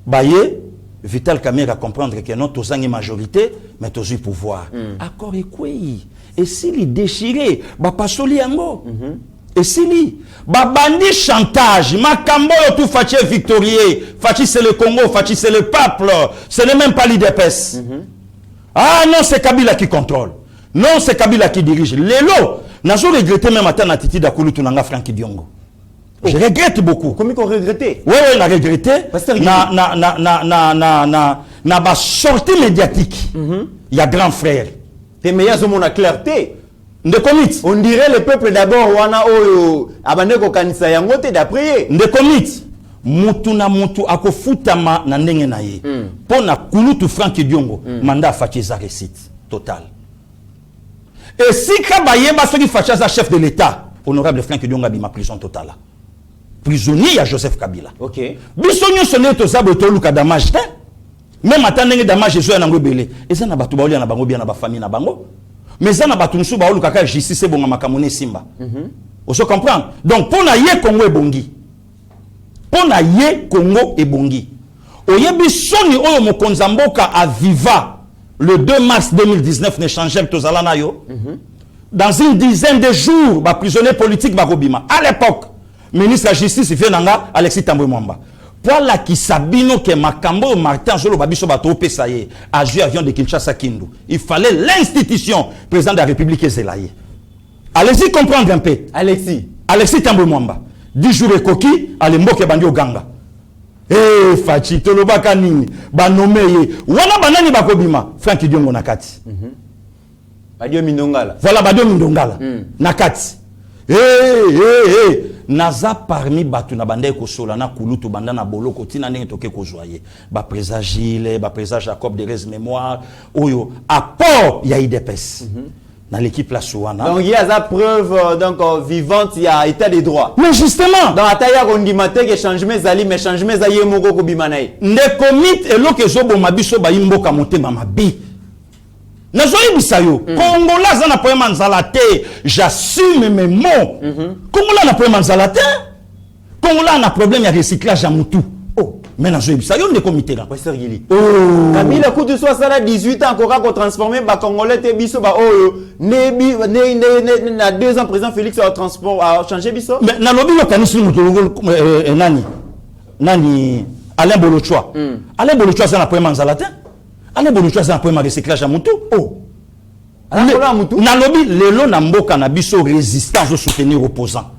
Baye, Vital Kamerhe à comprendre que non, tous en majorité, mais tous eu pouvoir. Accord et quoi? Et s'il est déchiré, bah pas soli yango. Et si babandi chantage, Makambo tout Fachi est victorieux, Fachi c'est le Congo, Fachi c'est le peuple, ce n'est même pas l'IDPS. Ah non, c'est Kabila qui contrôle. Non, c'est Kabila qui dirige. Lélo, n'a pas regretté même à Titi Dakulu Tunanga Franky Diongo. Je regrette beaucoup. Comment qu'on regretté? Oui, on a regretté. Na ba sortie médiatique. Il y a grand frère. Tes meilleurs hommes ont la clarté. On dirait le peuple d'abord wana oyo abandeko kanisa yangote d'après. Ndekomit mutu na mutu akofutama na ndenge na ye. Pona kulutu Franky Diongo mandat Fachi za récite total. Et si Kabayeba soki Fachi za chef de l'État, honorable Franky Diongo bima prison totale. Prisonnier à Joseph Kabila. OK. Bisonyo sonné to sabo to luka damage te. Même atandenge damage zo na ngobele. Eza na batu ba olia na bango bien na ba famille na bango. Mais ça n'a pas tout le monde qui a justice c'est bon à makamone simba. On se comprend. Donc pour na ye Congo et bongi. Pour na ye Congo et bongi. Oyebi soni oyo mokonza mboka à Viva le 2 mars 2019 ne changeait to zalana yo. Dans une dizaine de jours, ba prisonnier politique ba robima. À l'époque, ministre de la justice vient nanga Alexis Tambwe Mwamba. Pour la qui sabino que Makambo Martin Jolo Babiso Bato Pesaye a joué avion de Kinshasa Kindu. Il fallait l'institution président de la République Zelaye. Allez-y comprendre un peu. Alexis Tambwe Mwamba. 10 jours et coquille, allez mboke bandi Oganga. Eh Fachi toloba kanini ba nomeye wana banani bakobima Franky Diongo nakati. Badio Mindongala. Voilà Badio Mindongala nakati. Naza parmi batu na bande ko sola na kulutu banda na boloko tina ndenge toke ko joyer ba présage Gilles ba présage Jacob de mémoire oyo apport ya IDPS dans l'équipe la Souana. Donc il y a sa preuve donc vivante il y a état des droits. Mais justement dans ataya kondimate que changement zali mais changement za ye moko ko bimanaye. Ne commit eloko zo mabiso ba imboka motema mabi. Nazoyi bisayo Congola za na poema nzalate j'assume mes mots. Congola na poema nzalate Congola na problème ya recyclage à mutu. Oh mais nazoyi bisayo ne comité là. Pasteur Gili. Kabila kutu soit ça 18 ans encore ko transformer ba congolais te biso ba oyo ne na 2 ans président Félix a transport a changé biso. Mais na lobi lo kanisi mutu nani Alain Bolochoa. Alain Bolochoa ça na poema nzalate. Allez bon choisir un point de recyclage à Moutou. Oh. Nalobi lelo na mboka na biso résistance au soutenir opposant.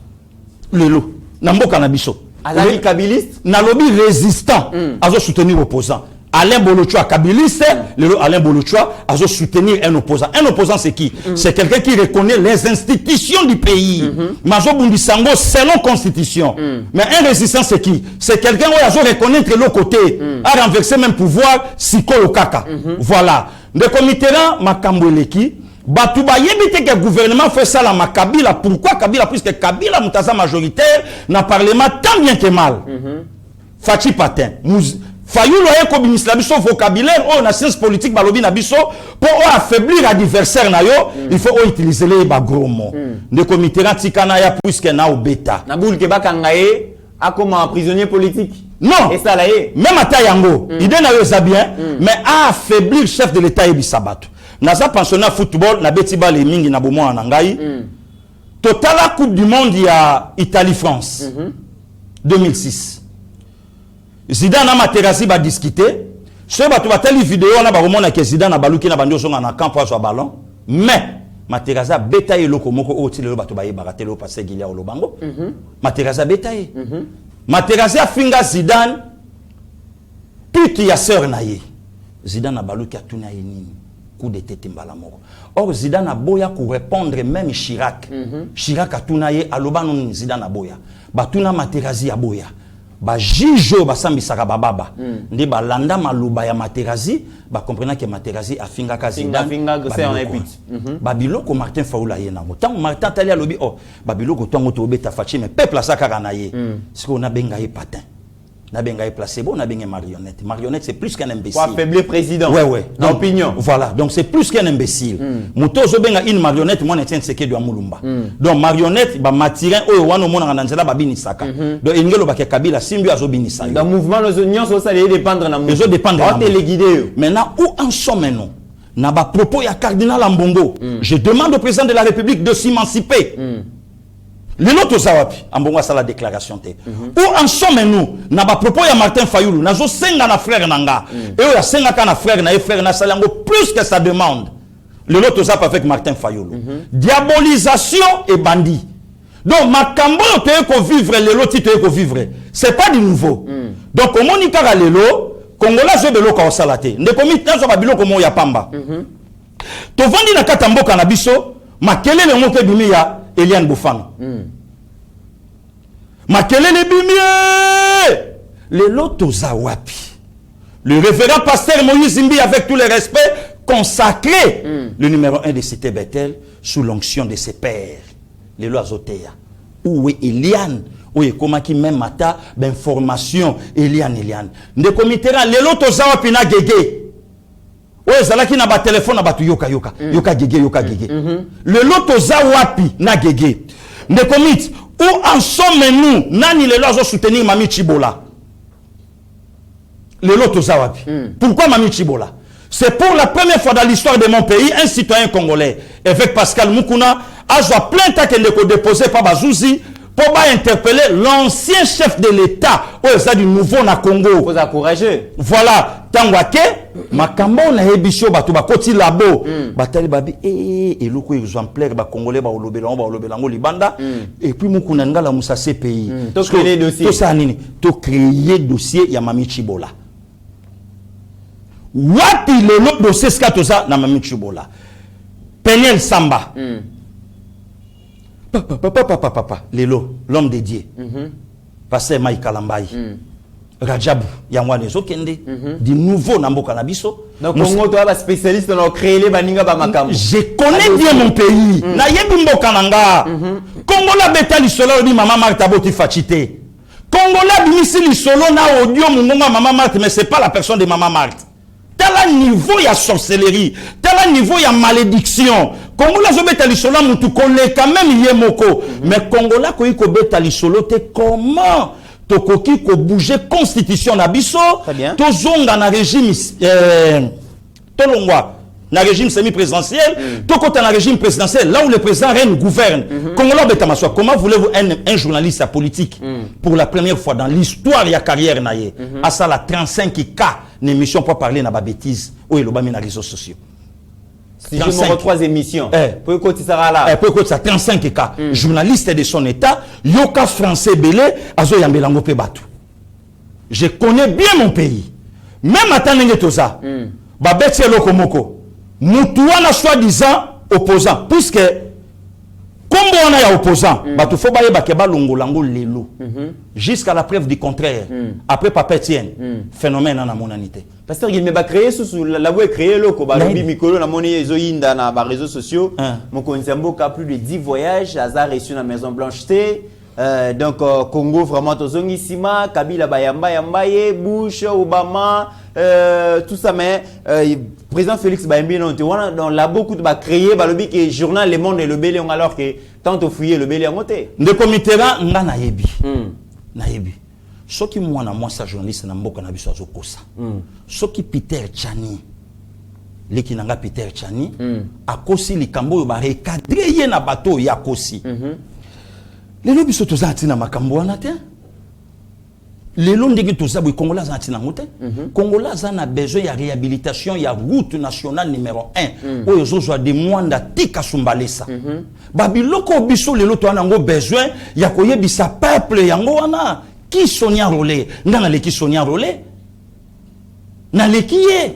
Lelo na mboka na biso. Alain Kabiliste. Nalobi résistant à soutenir opposant. Alain Bolochoa kabiliste, lelo Alain Bolochoa à soutenir un opposant. Un opposant c'est qui? C'est quelqu'un qui reconnaît les institutions du pays. Mazo Bundisango selon constitution. Mais un résistant c'est qui? C'est quelqu'un qui a reconnaître l'autre côté, a renversé même pouvoir Sikolo Kaka. Voilà. De comité là Makambweleki batu ba yebite que le gouvernement fait ça la Makabila. Pourquoi Kabila? Puisque Kabila mutaza majoritaire na parlement tant bien que mal. Fachi Patin. Fayoulo eko ministre la biso vocabulaire oh na science politique balobi na biso pour affaiblir l'adversaire na yo il faut utiliser les gros mots de comité ratikana ya puisque na obeta na boule ke bakangaye a comme un prisonnier politique non et ça là même ata yango idée na yo ça bien mais à affaiblir le chef de l'état et Sabato naza pensionnaire football na betiba les mingi na bomo na ngai total la coupe du monde il y a Italie France 2006 Zidane a Materazzi va discuter. Ce bateau va telle vidéo on a ba remona que Zidane a baluki na bandio songa na camp pour son ballon. Mais Materazzi a bétaillé le komoko o ti le bateau ba yebaka le passer Gilia au bango. Materazzi a bétaillé. Materazzi a finga Zidane. Puis il y a sœur na ye. Zidane a baluki a tuna nini. coup de tête mbala moko. Or Zidane a boya pour répondre même Chirac. Chirac a tunaye aloba non Zidane a boya. Ba tuna Materazzi a boya. Ba jijo ba sambisaka bababa. Ndi ba landa maluba ya Materazzi, ba comprena que Materazzi a finga ka Zidane. Finga c'est en épite. Ba biloko Martin Faoula ye nango. Tant Martin tali alobi oh ba biloko tongo to beta fachi mais peuple saka kana ye. Siko na benga ye patin. Na benga placebo, na benga marionnette. Marionnette c'est plus qu'un imbécile. Pour affaiblir président. Ouais. Donc, opinion. Voilà, donc c'est plus qu'un imbécile. Muto zo benga une marionnette, moi n'etien seke de Amulumba. Donc marionnette ba matirin oyo wano mona nzela ba binisaka. Donc ingelo ba ke Kabila simbi azo binisa. Dans mouvement nos unions ça allait dépendre na mouvement. Ils dépendre. On téléguider. Maintenant où en sommes nous? Na ba propos ya cardinal Ambongo. Je demande au président de la République de s'émanciper. Le nôtre zawapi ambongo sa la déclaration té où en sommes nous na ba propos ya Martin Fayoulou nazo senga na frère nanga et o ya senga kana frère na frère na salango plus que sa demande le nôtre zap avec Martin Fayoulou diabolisation et bandit donc makambo te ko vivre le loti te ko vivre c'est pas du nouveau donc comment ni kaka lelo congolais zo beloko o salate ndekomi tazo ba biloko mo ya pamba to vandi na katamboka na biso makelele ngoke bimi ya Eliane Boufano. Makelele bimie. Le loto zawapi. Le révérend pasteur Moïse Zimbi, avec tous les respects, consacré le numéro 1 de Cité Bethel sous l'onction de ses pères. Le loazotea. Où est Eliane? Où est comment qui même mata d'information Eliane. Ne committera le loto zawapi na gege. Ouais, zalaki na ba téléphone na batu yoka gege. Le loto zawapi na gege. Ne commit où en sommes-nous nani le lozo soutenir Mami Chibola. Le loto zawapi. Pourquoi Mami Chibola? C'est pour la première fois dans l'histoire de mon pays un citoyen congolais avec Pascal Mukuna a joué plein temps qu'elle ne déposé par Bazouzi pour interpeller l'ancien chef de l'État au du nouveau na Congo. Vous encourager. Voilà, tangwake makambo na ebisho bato bakoti labo batali babi eloko exemplaire ba congolais ba olobelango libanda et puis mukuna ngala musa CPI. To créer dossier. To ça nini? To créer dossier ya Mami Chibola. Wapi le dossier skatoza na Mami Chibola. Peniel Samba. Papa, Lelo, l'homme dédié. Pasteur Mike Kalambayi. Rajabu, Yamwane Zokende. Du nouveau Namboka Nabiso. Donc, Congo, tu es spécialiste dans créer les baninga Bamakam. Je connais bien mon pays. Na yebimbo kananga. Congola betali solo di Maman Martha Boti Fachite. Congola bimisi li solo na audio mungonga Maman Martha, mais c'est pas la personne de Maman Martha. Tel niveau il y a sorcellerie, tel niveau il y a malédiction. Congola zo betali solo mutu connaît quand même yemoko. Mais Congola ko iko betali solo te comment tokoki ko bouger constitution na biso to zonga na régime tolongwa na régime semi-présidentiel tokota na régime présidentiel là où le président règne gouverne. Congola betamaswa comment voulez-vous un journaliste politique pour la première fois dans l'histoire de la carrière naie à ça la 35K émission pour parler na ba bêtise ou elobami na réseaux sociaux. Si je me 3 émissions, pour écouter ça là. Pour écouter ça 35K. Journaliste de son état, yoka français belé, azo yambelango pe batu. Je connais bien mon pays. Même à Tanengetoza, babetse lokomoko, mutuana soi-disant opposant, puisque comme on a opposant, batu faut baye bakeba longolango lelo. Jusqu'à la preuve du contraire. Après Papa Etienne, phénomène en monanité. Pasteur, il m'a créé sous la voie créée le Kobarobi Mikolo, la monnaie Zoïnda dans les réseaux sociaux. Mon Konzambo a plus de 10 voyages, hasard reçu dans la Maison Blanche. Donc Congo vraiment Tozongisima, Kabila Bayamba Yambaye, Bush, Obama, tout ça mais président Félix Bayambi on l'a beaucoup de créé balobi que journal Le Monde et le Bélé alors que tant au fouiller le Bélé en moté. De comité là nga nayebi. Nayebi. Soki mwana moi sa journaliste na mboka na biso azokosa. Soki Peter Tchani leki nanga Peter Tchani akosi likambo yo ba recadrer ye na bateau ya kosi. Lelo biso toza atina makambo wana te. Lelo ndenge toza boy Congola za atina ngote. Congola za na besoin ya réhabilitation ya route nationale numéro 1. Oyo zo de mwanda tika sumbalesa. Babiloko biso lelo to anango besoin ya koyebisa peuple yango wana. Qui Sonia Rolé? Ndana leki Sonia Rolé? Na leki ye.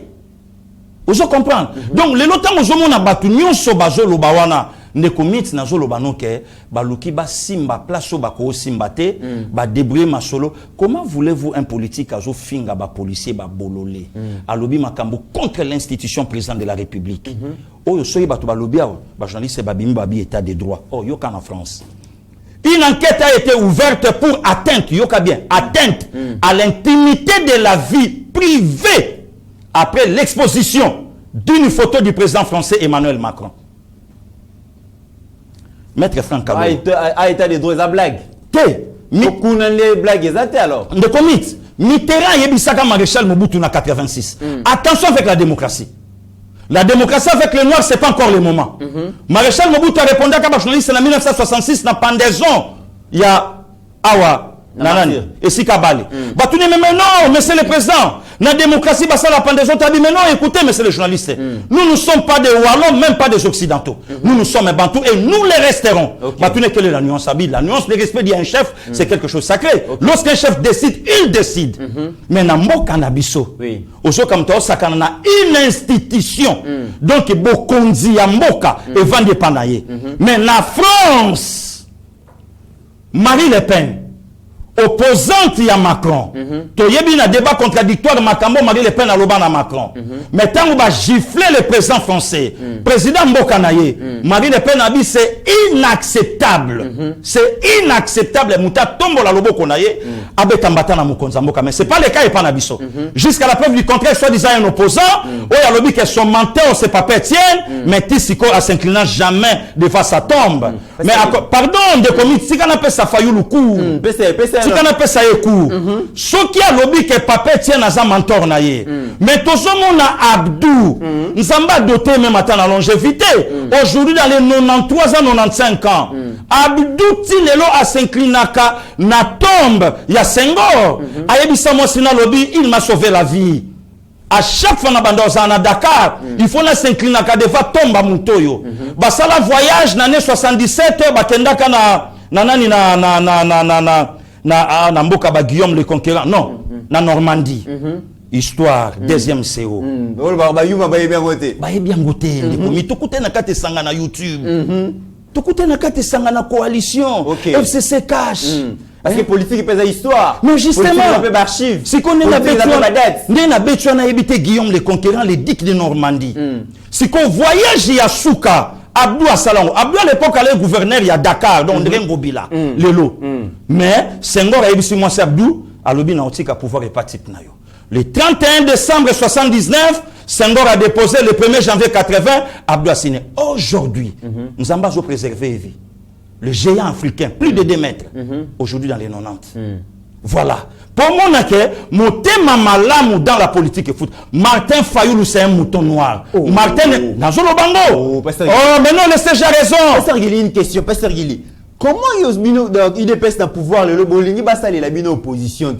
Vous comprendre. Donc le lotam ozomona batu nyonso bazo lobawana ne commit na zo lobano ke baluki ba simba place ba ko simba te ba débrouiller masolo. Comment voulez-vous un politique azo finga ba policier ba bololé alobi makambo contre l'institution président de la République. Oyo soyi batu ba lobi ba journaliste ba bimba bi état de droit. Oh yo kan en France. Une enquête a été ouverte pour atteinte, yoka bien, atteinte à l'intimité de la vie privée après l'exposition d'une photo du président français Emmanuel Macron. Maître Franck Kabou. Ah, état de droit, ça blague. Té. Beaucoup de blagues, exactes alors. De commit. Mitterrand yebisaka Maréchal Mobutu en 86. Attention avec la démocratie. La démocratie avec les Noirs, ce n'est pas encore le moment. Maréchal Mobutu a répondu à un journaliste en 1966 dans pendaison. Il y a Awa, Nanani, et Sikabali. Batouni, mais non, monsieur le président, la démocratie, la pendaison, tu as dit, mais non, écoutez, monsieur le journaliste, nous ne sommes pas des Wallons, même pas des Occidentaux. Nous sommes un Bantous et nous les resterons. Batouni, quelle est la nuance? La nuance, le respect d'un chef, c'est quelque chose de sacré. Lorsqu'un chef décide, il décide. Mais dans mon canabiso, au comme toi, ça a une institution. Donc, Bokondi Yamboka et Vande Panaye. Mais la France, Marie Le Pen, opposante à Macron, tu as un débat contradictoire de Makambo, Marie Le Pen à l'Oban à Macron. Mais tant qu'on va gifler le président français, président Mbokanaye, Marie Le Pen a dit c'est inacceptable. C'est inacceptable. Mouta tombe la lobo konaye, abetambata na mukonza mboka. Mais c'est pas le cas et pas nabiso. Jusqu'à la preuve du contraire, soi-disant un opposant, où il a lobby que son menteur, c'est pas Pétienne, mais Tissiko à s'inclinant jamais devant sa tombe. Mais pardon, de commis, si qu'on appelle ça faillou le coup. Si qu'on appelle ça écoute, ce qui a lobby que papa tient à sa mentor naïe. Mais tout ce monde a Abdou, nous sommes pas dotés même à la longévité. Aujourd'hui, dans les 93 ans, 95 ans, Abdou Tilelo a s'inclinaka na tombe, il y a Senghor. Ayebisa Mosina lobby, il m'a sauvé la vie. À chaque fois à Dakar, il faut s'incliner à devant tombe à Moutoyo. Basala voyage dans l'année 77, bakendaka na mboka ba Guillaume le Conquérant, non, na Normandie. Histoire, deuxième CO. Bien goûté. Tout côté na kate sanga na YouTube. Tout côté na kate sanga na coalition. FCC cash. Parce que politique pèse histoire. Mais justement, si qu'on est na évité Guillaume le Conquérant, les dicts de Normandie. Si qu'on voyage à Souka, Abdou Assalango. Abdou à l'époque allait gouverneur il y a Dakar, donc Ngobila, Lelo. Mais Senghor a émis moi c'est Abdou, à l'obi na otika pouvoir et parti na yo. Le 31 décembre 79, Senghor a déposé le 1er janvier 80, Abdou a signé. Aujourd'hui, nous avons préservé vie. Le géant africain, plus de 2 mètres, aujourd'hui dans les 90. Voilà. Pour mon accueil, mon thème malam dans la politique et foot. Martin Fayoulou, c'est un mouton noir. Martin, Nazolo Bango. Mais non, laissez-j'ai raison. Pasteur Guili, une question. Pasteur Guili, comment il dépêche dans le pouvoir, le Bolingi, Bassali, la bino opposition.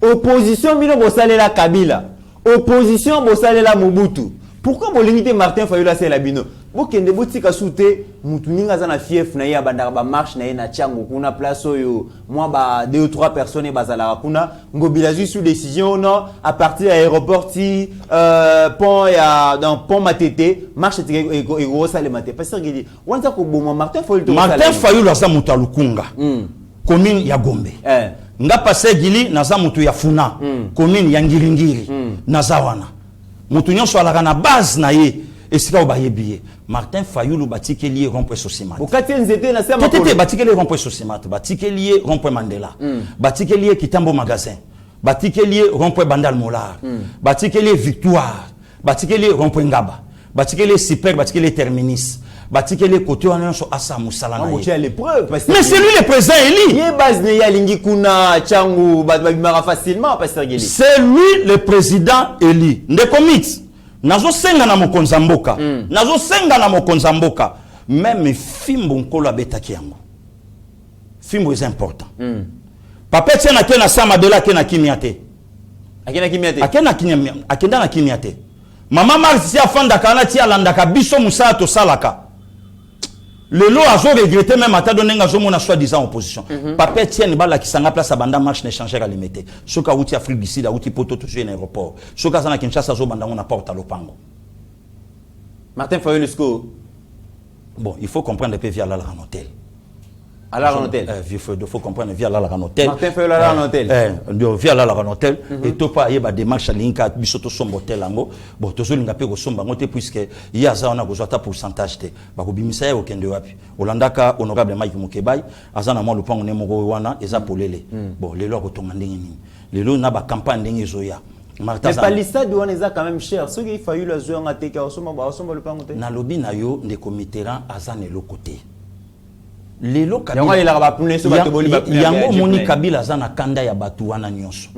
Opposition, bino Bossale la Kabila. Opposition, Bossale la Mobutu. Pourquoi Bolingi Martin Fayoulou, c'est la bino? Bokende botika soute mutuninga za na fief na ya bandaka ba marche na ye na chango kuna place oyo moi ba 2 ou 3 personnes bazala kuna ngobila sous décision non à partir de l'aéroport ti pont ya dans pont Matete marche et gros sale maté parce que dit wanza ko boma Martin Fayoulou za mutu alukunga commune ya Gombe nga passé gili na za mutu ya Funa commune ya Ngiringiri na za wana mutu nyonso alaka na base na ye. Et c'est là où il y a Martin Fayoulou batike lié rond-point Sosimat. Au quatrième zété na sema ko. Batike lié rond-point Sosimat, batike lié rond-point Mandela. Batike lié Kitambo magasin. Batike lié rond-point Bandal Molar. Batike lié Victoire. Batike lié rond-point Ngaba. Batike lié Super, batike lié Terminus. Batike lié côté on so asa musala na. Mais c'est lui le président Eli. Yé base ne ya lingi kuna changu ba facilement pasteur Geli. C'est lui le président Eli. Ndekomit. Nazo senga na mokonza mboka. Nazo senga na mokonza mboka. Même fimbo nkolo abetaki yango. Fimbo est important. Papa tiena kena sama de la kena kimiate. Akena kimiate. Akenda na kimiate. Mama Marcia afanda kana ti alandaka biso musala to salaka. Le lot a regretté même à ta donné un zomo na soi-disant opposition. Papa tienne bala qui s'en place à banda marche n'échanger à limiter. Ce qu'a outil Afrique du Sud, outil poto toujours un aéroport. Ce qu'a zana Kinshasa zo banda on apporte à l'opango. Martin Fayulu Sco. Bon, il faut comprendre un peu via la hôtel. À la hôtel. Il faut comprendre via la hôtel. Martin Fayulu à la hôtel. Via la hôtel. Et tout pas y a des démarches à l'inca bisoto sombo tel ango. Bon, tout ça l'inga pe go somba ngote puisque il y a ça on a besoin de pourcentage te. Ba ko bimisa yo kende wapi. Olandaka honorable Mike Mukebai azana mo lupango ne mogo wana eza polele. Bon, les lois ko tonga ndenge ni. Les lois na ba campagne ndenge zoya. Mais pas l'istade on est quand même cher. Ce qu'il fallu la jouer en ateka au somba le pango te. Na lobi na yo de committeran azane le côté. Lelo Kabila yango moni Kabila zana kanda ya batu wana nyonso.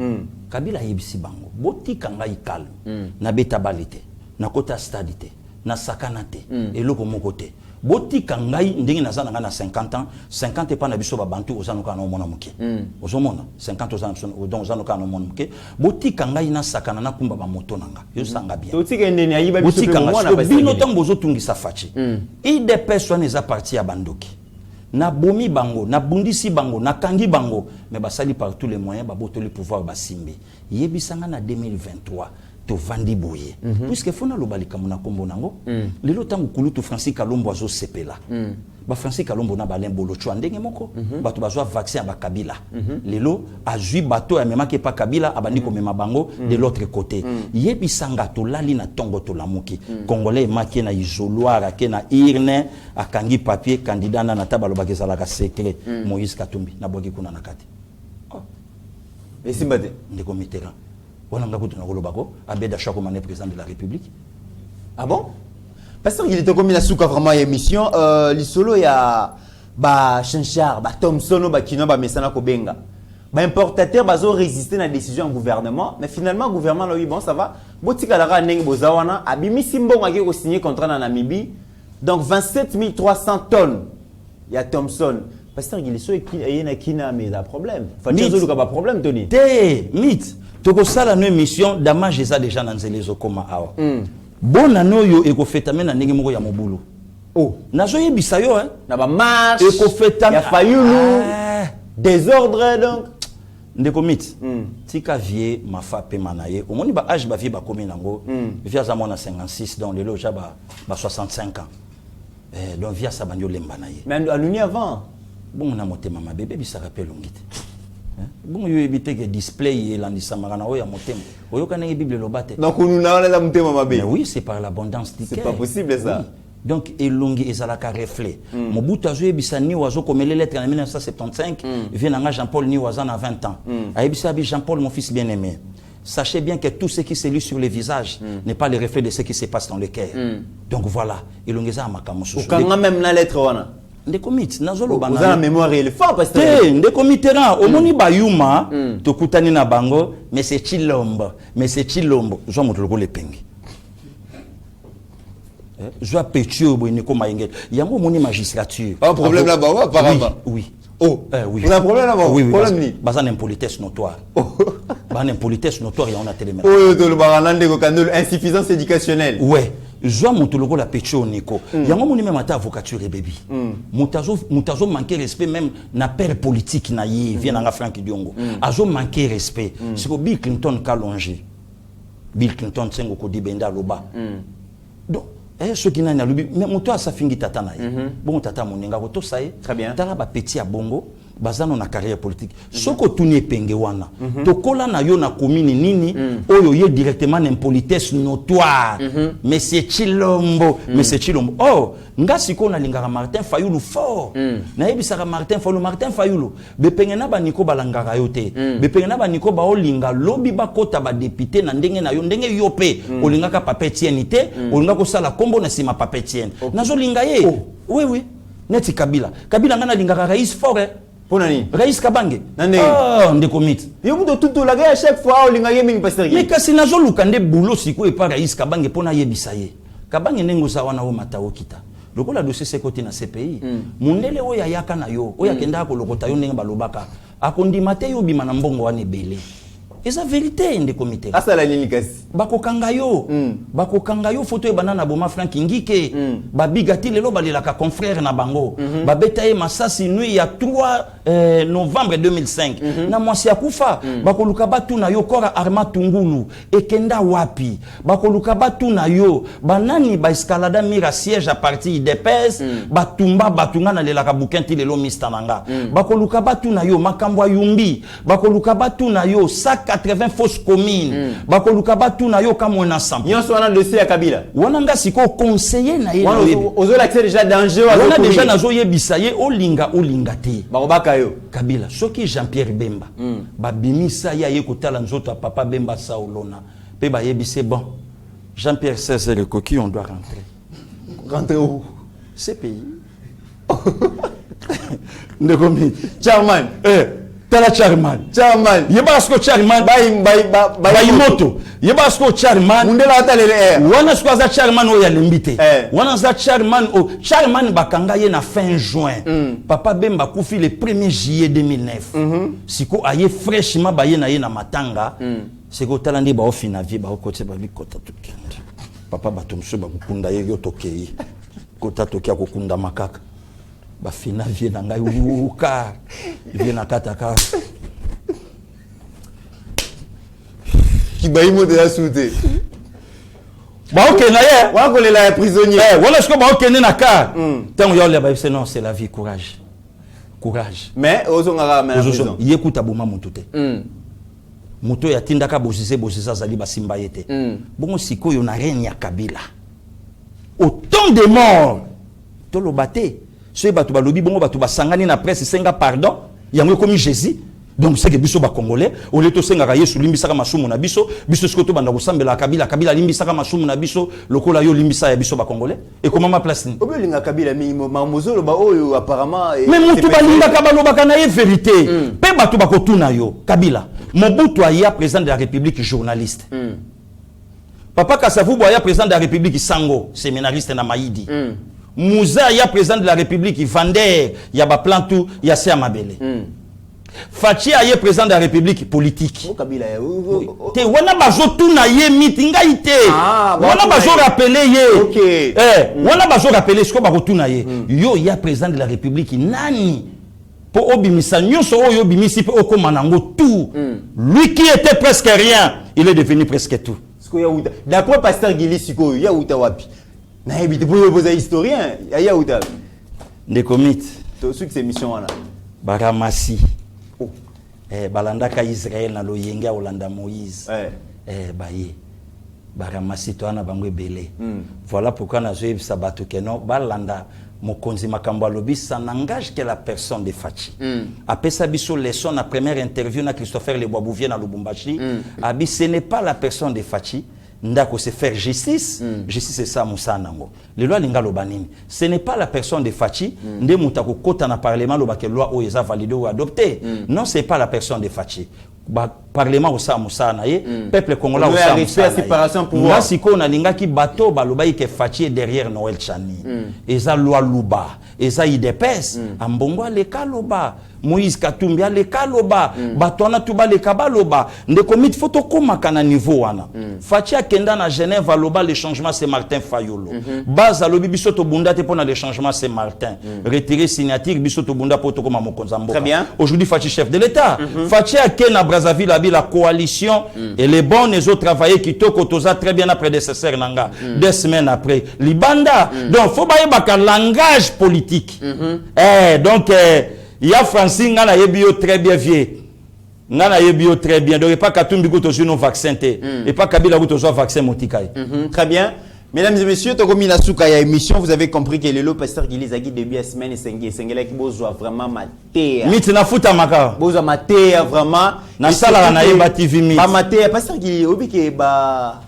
Kabila yebisi bango botika ngai calme na beta balite na kota stadité na sakanate eloko moko te botika ngai ndenge nazana nga na 50 ans 50 pas na biso ba bantu ozano kana mona muke ozomona 50 ozano donc ozano kana mona muke botika ngai na sakana na kumba ba moto nanga yo sanga bien botika ndeni ayiba biso pe mona ba bino tango zotungisa fachi ide personne eza parti ya bandoki na bomi bango na bundisi bango na kangi bango mais basali par tous les moyens baboto le pouvoir basimbe yebisanga na 2023 to vandi boye puisque fona lobalika mona kombo nango lelo tangu kulutu Francis Kalombo azo sepela ba Francis Kalombo na balembo lo chwa ndenge moko bato bazwa vaccin ba Kabila lelo azui bato ya memake pa Kabila abandi ko mema bango de l'autre côté yebisanga to lali na tongo to lamuki congolais makie na isoloir ke na irne akangi papier candidat na tabalo bakezala ka secret Moïse Katumbi na boki kuna na kati et simbate ndeko Mitterrand on a Abed Achakomane, président de la République. Ah bon? Parce qu'il était comme la souka vraiment émission. L'isolo il y a Chenchar, Thomson, Kino, Messana Kobenga. Importateur bazo résister à la décision du gouvernement, mais finalement le gouvernement là oui bon ça va. Botika lara neng bozawana abimi simbo ngaki ko signer contrat na Namibie. Donc 27 300 tonnes. Il y a Thomson. Parce qu'il est kina mais un problème. Faut dire que pas problème Tony. Té, mythe. Toko sala no émission damage eza déjà na nzelezo koma awa. Bona noyo ekofetame na ndenge moko ya mobulu. Oh, nazo yebisa yo na ba marche ekofetame ya Fayulu désordre donc ndeko mythe. Tika vie mafa pe manaye. Omoni ba âge ba vie ba komi nango. Via za mona 56 donc lelo ja ba 65 ans. Donc via sa banyo lembanaye. Mais aluni avant. Bon na motema ma bébé bisa rappelle ngite. Bon yo éviter que display et l'andisamara na oya motema. Oyo kana Bible lobate. Donc nous na la motema ma bébé. Oui, c'est par l'abondance du cœur. C'est pas possible ça. Oui. Donc elongi ezalaka reflet. Mobutu azo yebisa ni wazo komele lettre en 1975, vient na Jean-Paul ni wazana 20 ans. Ayebisa bi Jean-Paul mon fils bien-aimé. Sachez bien que tout ce qui se lit sur les visages n'est pas le reflet de ce qui se passe dans le cœur. Donc voilà, elongi za makamusu. Quand même la lettre wana. Ndeko mythe nazolo bana. Vous avez la mémoire il faut parce que ndeko Mitterrand omoni bayuma tokutani na bango mais c'est Chilombo zo moto lokole pengi. Zo petio boyini ko mayengel yango moni magistrature. Pas problème là-bas apparemment. Oui. Oh, oui. Vous avez un problème là-bas? Oui, oui. Problème ni. Bazan impolitesse notoire. Bazan impolitesse notoire, il y a on a télémé. Oh, de le baranande ko kanul insuffisance éducationnelle. Ouais. Joa montoloko la petio niko. Yango moni même ata avocature baby. Mutazo manquer respect même na père politique na yi vient na Frank Diongo. Azo manquer respect. C'est que Bill Clinton kalongi. Bill Clinton tsengo ko dibenda loba. Donc ce qui n'a pas mais mon toi ça finit tata na ye. Bon tata moninga ko to saye. Très bien. Tala ba petit à bongo. Bazano na carrière politique. Soko tuni penge wana. Tokola na yo na commune nini oyo ye directement n'impolitesse notoire. Mais c'est Chilombo, mais c'est Chilombo. Oh, nga siko na lingara Martin Fayulu fort. Na yebisaka Martin Fayulu. Be penge na ba niko balangara yo te. Be penge na ba niko ba olinga lobi ba kota ba député na ndenge na yo ndenge yo pe. Olinga ka papier tienne te, olinga ko sala kombo na sima papier tienne. Nazo linga ye. Oui oui. Neti Kabila. Kabila nga na lingara rais fort. Ponani. Rais Kabange. Nande. Oh, ndeko yo muto tout la gars à chaque fois olinga ye mingi pasteur. Mais kasi nazo lukande boulot siko e pa Rais Kabange pona yebisa ye. Kabange nengo za wana o matao kita. Lokola dossier se côté na CPI. Mundele oya yaka na yo, oya kenda ko lokota yo ndenge balobaka. Akondi mate yo bima na mbongo wane belé. Et ça vérité inde comité. Ah ça la nini kasi. Bakokanga yo photo e banana boma Frank Ngike. Ba bigati lelo balelaka confrère na bango. Ba betaye masasi nuit ya 3 novembre 2005. Na mwasi akufa. Bakoluka batu na yo kora Arma Tungulu ekenda wapi. Bakoluka batu na yo banani ba escalada mira siège à partir des pèses batumba batunga na lelaka bukenti lelo mistananga. Bakoluka batu na yo makambo yumbi. Bakoluka batu na yo 180 fausses communes. Bakoluka batu na yo kama na sample. Nyonso wana dossier ya Kabila. Wana nga siko conseiller na ye. Ozo l'accès déjà danger wa. Wana déjà nazo yebisa ye olinga te. Bakobaka yo. Kabila soki Jean-Pierre Bemba ba bimisa ya ye kotala nzoto papa Bemba Saolona. Pe ba yebise bon. Jean-Pierre Césaire le coquille on doit rentrer. Rentrer où? Ce pays. Ndekomi. Chairman. Tala Chairman. Yebasko Chairman. Bayimoto. Yebasko Chairman. Mundela atalele. Wana skwaza Chairman o ya limbite. Wana za Chairman o. Chairman bakanga ye na fin juin. Papa Bemba kufi le 1er juillet 2009. Siko aye fraîchement baye na ye na matanga. Siko talandi ba ofina vie ba okote ba bikota tukende. Papa batomso ba kukunda ye yo tokei. Kota tokia kokunda makaka. Ba fina vie na ngai uka vie na kataka Kibaimo de la soute ba ok na ye wa ko lela prisonnier wala sko ba ok na car tant yo le ba c'est non c'est la vie courage mais ozo ngara na prison yekuta boma mutu te moto ya tindaka bosise zali ba simba yete bongo sikoyo na reine ya Kabila autant de morts to lo baté ceux batu balobi bongo batu basangani na presse senga pardon yango komi Jésus donc c'est que biso ba congolais au leto senga ka Yesu limbisaka masumu na biso sikoto banda kosambela Kabila limbisaka masumu na biso lokola yo limbisa ya biso ba congolais et comment ma place ni obelinga Kabila minimum mamozolo ba oyo apparemment mais mutu balinga ka balobaka na ye vérité pe batu bakotuna yo Kabila Mobutu aya président de la République journaliste Papa Kasavubu aya président de la République Sango séminariste na Maïdi Mouza ya président de la République Vander ya ba plan tout ya se Amabele Fachi ya président de la République politique Kabila te wana bazo tuna ye mitinga ite wana bazo rappeler ye OK wana bazo rappeler ce ko ba tuna ye yo ya président de la République nani po obimisa nyonso oyo bimisi pe okoma nango tout lui qui était presque rien il est devenu presque tout ce ya uta d'après pasteur Gili siko ya uta wapi na ebite pour poser historien ya uta de commit to succès cette émission wana baramasi balandaka Israël na loyenge ya Olanda Moïse baye baramasi to ana bango ebele voilà pourquoi na zoe sabato keno balanda mokonzi makambo alobi ça n'engage que la personne de Fachi apesa biso leçon na première interview na Christopher Lebouabouvier na Lubumbashi abi ce n'est pas la personne de Fachi ndako se faire justice justice c'est ça musanango le loi linga lobanini ce n'est pas la personne de Fachi nde mutako kota na parlement lobake loi o eza validé ou adopté non c'est pas la personne de Fachi parlement au sa musana ye peuple congolais au sa musana séparation pouvoir ngasiko na linga ki bato balobai ke Fachi est derrière Noël Chani eza loi luba eza idepes ambongo le kaloba Moïse Katumbi le kaloba batona tuba le kabaloba ndeko mit photo komaka na niveau wana Fachi akenda na Genève aloba le changement c'est Martin Fayolo base alobi biso to bunda te pona le changement c'est Martin retirer signature biso to bunda poto koma mokonza mboka aujourd'hui Fachi chef de l'état Fachi akena Brazzaville abi la coalition et les bons les autres travailler kitoko toza très bien après prédécesseur nanga 2 semaines après libanda donc faut baye baka langage politique donc il y a Francine ngana yebio très bien vieux ngana yebio très bien donc pas Katumbi ko to sur nos vaccins et pas Kabila ko to so vaccin motikai très bien. Mesdames et messieurs, Togomi Nasuka ya émission, vous avez compris que le lot pasteur Gilizagi début de semaine et Sengela qui bozoa vraiment maté. Miti na futa maka. Bozoa maté vraiment. Na sala na yeba TV mit. Ba maté pasteur Gili obi ke ba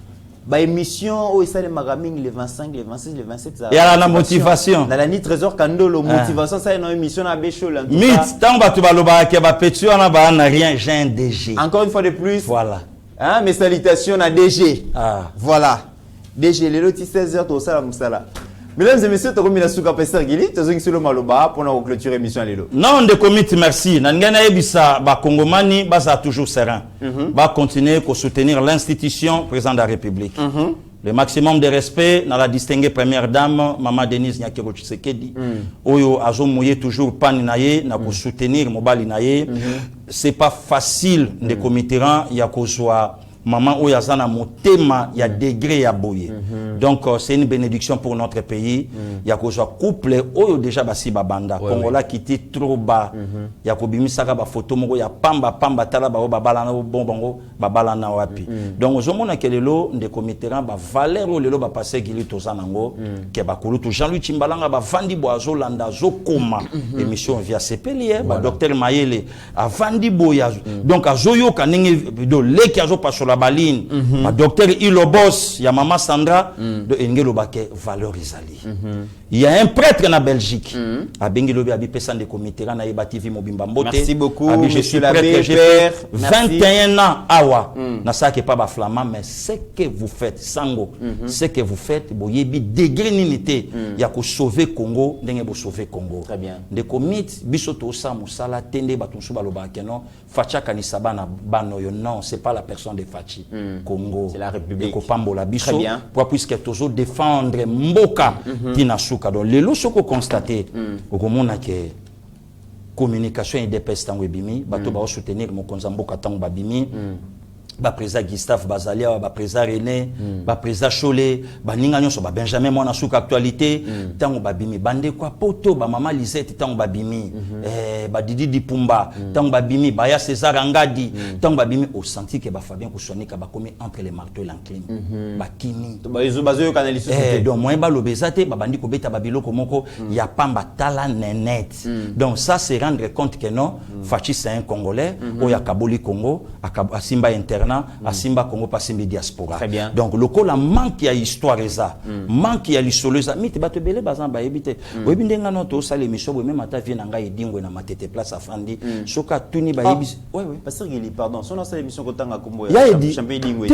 émission o ça le magaming le 25, le 26, le 27 ça. Il y a la motivation. Dans la nuit trésor Kandolo motivation ça une émission na Bécho là. Mit tant ba tu ba loba ke ba petu na ba na rien j'ai un DG. Encore une fois de plus. Voilà. Hein, mes salutations à DG. Voilà. DG, les lotis 16h, tout ça, la moussala. Mesdames et messieurs, tu as souka Pasteur Gili, tu as sur le maloba pour nous clôturer l'émission Lelo. Non, de comité, merci. Nangana ebisa ba Congomani basa toujours serein. Ba continuer pour soutenir l'institution président de la République. Le maximum de respect dans la distinguée première dame Maman Denise Nyakero Tshisekedi. Oyo azo mouiller toujours pani naye na pour soutenir mobali naye. C'est pas facile de comité il y a kozwa maman oyazana motema ya degré ya boye. Donc c'est une bénédiction pour notre pays. Ya kozwa couple oyo déjà basi babanda Congolais qui était trop bas. Ya kobimisaka ba photo moko ya pamba tala ba babala na bonbongo babala na wapi. Donc ozomona ke lelo nde comiteran ba valeur lelo ba passer gili tozanango ke ba kulutu Jean-Louis Chimbalanga ba vandi boazo landa zo koma émission via CPLR ba docteur Mayele a vandi boya. Donc azoyo kanenge do leki azo pasola la baline, ma docteur Ilobos, il y a maman Sandra, de Engelo Baké, valeur Isali. Il y a un prêtre en Belgique, à Bengelobi, à Bipesan de Comité, à Naïba TV Mobimba Mbote. Merci beaucoup, je suis prêtre, j'ai fait 21 ans, awa. Nasa ke pas flamand, mais ce que vous faites, Sango, ce que vous faites, boyebi degré n'unité, il y a que sauver Congo, n'engé bo sauver Congo. Très bien. De comités, bisoto sa musala, tende batonsu baloba keno, facha kanisaba na banoyo, non, c'est pas la personne de Fachi, Congo. C'est la République. Très bien. Pour puisque toujours défendre Mboka, Tinasuka. Donc, les lois sont constatés, au moment que communication et dépêche dans Webimi, bateau va soutenir mon Konzamboka Tang Babimi. Ba président Gustave Bazalia, ba président René, ba président Cholé, ba Ninganyo so ba Benjamin Mona souk actualité, tango babimi bande quoi poto ba maman Lisette tango babimi, ba Didi Dipumba, tango babimi ba ya César Angadi, tango babimi au senti que ba Fabien Kousonika ba commis entre les marteaux et l'enclume, ba Kimi. Ba izo bazo kanali société. Donc moi ba lobezate ba bandi ko beta babilo komoko ya pamba tala nenet. Donc ça c'est rendre compte que non, Fachi c'est un Congolais, o ya Kaboli Congo, a Simba interna à Simba Congo pas Simba diaspora. Très bien. Donc le col manque ya histoire ça, manque ya l'histoire ça. Mais tu vas te belé bazan ba ebité. Oui bindenga no to ça l'émission oui même ata vient nanga edingwe na matete place afandi. Soka tuni ba ebi. Oui oui. Pasteur Gili pardon, son ancienne émission kotanga kombo ya champion edingwe.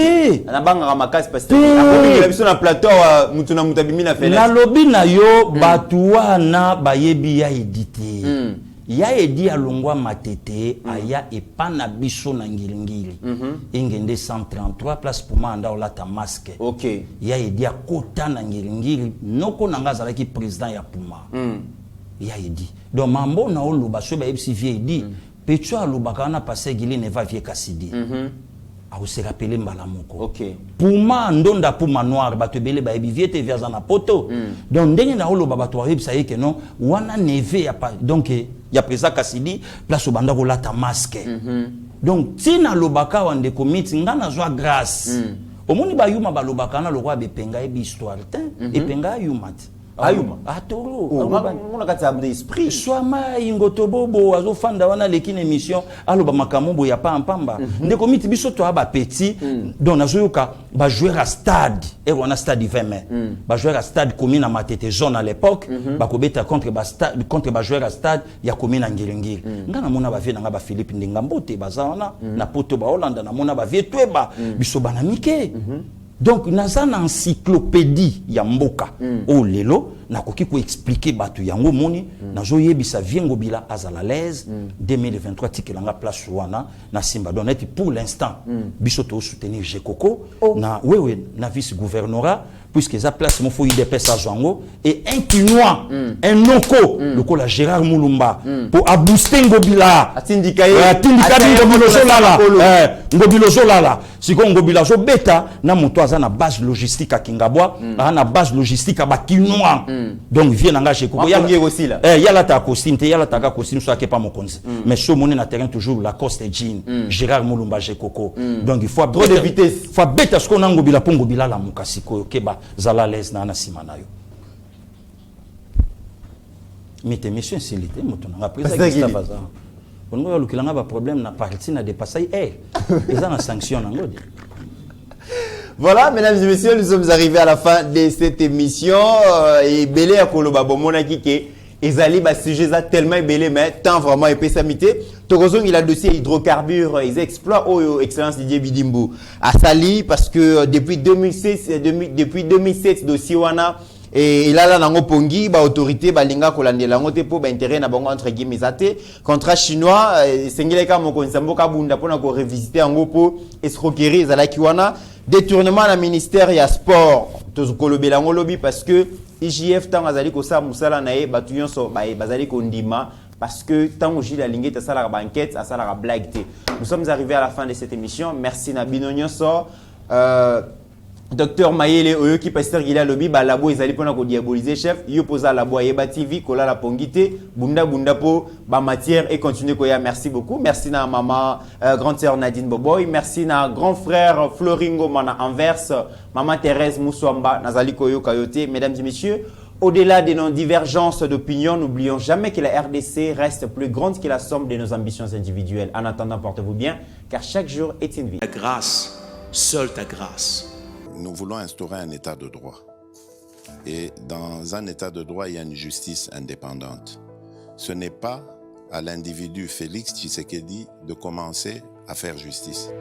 Na banga ramakasi pasteur. Akomi la biso na plateau mutuna mutabimi na fenêtre. La lobby na yo batuwa na ba yebi ya édité. Ya edi alongwa matete aya epana biso na ngilingili ingende 133 place pour manda olata masque. OK. Ya edi akota na ngilingili noko nanga zalaki président ya Puma. Ya edi donc mambo na oloba so ba ebisi vie edi pecho alobaka na passé gili ne va vie kasidi. A se rappeler mbalamoko. OK. Puma ndonda Puma noir bato belé ba ebi vie te via na poto. Donc ndenge na oloba bato arib ça y que non wana neve ya pas donc ya président Kasidi place au banda kolata masque. Donc tina lobaka wande komiti ngana zwa grâce. Omoni ba yuma ba lobaka na lokwa be penga e bi histoire et penga yumat. Ayuma atoro on a kati abde esprit swama ingotobobo azofanda wana lekine émission aloba makambo ya pamba ndeko miti biso to aba petit donc nazoyoka ba jouer à stade et on a stade 20 mai ba jouer à stade commune à matete zone à l'époque ba kobeta contre ba jouer à stade ya commune à ngilingili ngana mona ba vie nga ba Philippe Ndingambote bazana na poto ba Hollande na mona ba vie tweba biso bana mike. Donc naza na encyclopédie ya mboka o lelo nakoki ko expliquer batu yango moni nazo yebisa viengo bila azala l'aise 2023 tikelanga place wana na Simba donc pour l'instant biso to soutenir Jekoko na wewe na vice gouvernorat puisque za place mo fo IDPS à Zwango et un Kinois un Noko le ko la Gérard Mulumba pour a booster ngobila atindika ngobilo zolala siko ngobila zo beta na moto aza na base logistique à Kingabwa na base logistique à Bakinois donc vient engager ko yala ta costume te yala ta costume so akepa mokonzi mais so moni na terrain toujours la Coste Jean Gérard Mulumba Jekoko donc il faut trop de vitesse faut beta ce qu'on a ngobila pongo bila la mukasiko keba zala les na simana yo mais tes missions silité moto na président Gustave Azar on go lukilanga ba problème na parti na dépasser ils ont une sanction ngodi. Voilà, mesdames et messieurs, nous sommes arrivés à la fin de cette émission. Et belé à Koloba, bon, mon akike, ezali ba sujet za tellement belé, mais tant vraiment épais samité. Tokozong il a le dossier hydrocarbures, ils exploitent au excellence Didier Bidimbo à Sali parce que depuis 2007 dossier wana et là là nango pongi ba autorité ba linga kolandela ngo te po ba intérêt na bango entre guillemets ate contrat chinois sengile ka mokonzi mboka bunda pona ko revisiter ngo po escroquerie ezalaki wana détournement na ministère ya sport tozukolobela ngo lobi parce que IJF tant azali ko sa musala na ye batu nyonso ba bazali ko ndima parce que tant Gilles Alingé ta sala ba enquête a sala blague te. Nous sommes arrivés à la fin de cette émission. Merci na bino nyonso Docteur Mayele Oyoki Pasteur Gila Lobi ba labo ezali pona ko diaboliser chef yo posa labo Yeba TV kola la pongité bunda po ba matière et continuer koya. Merci beaucoup. Merci na maman grande sœur Nadine Boboy, merci na grand frère Floringo Mana Anvers, maman Thérèse Moussoamba Nazali Koyo Kayote. Mesdames et messieurs, au-delà de nos divergences d'opinion, n'oublions jamais que la RDC reste plus grande que la somme de nos ambitions individuelles. En attendant, portez-vous bien, car chaque jour est une vie. Ta grâce, seule ta grâce. Nous voulons instaurer un état de droit. Et dans un état de droit, il y a une justice indépendante. Ce n'est pas à l'individu Félix Tshisekedi de commencer à faire justice.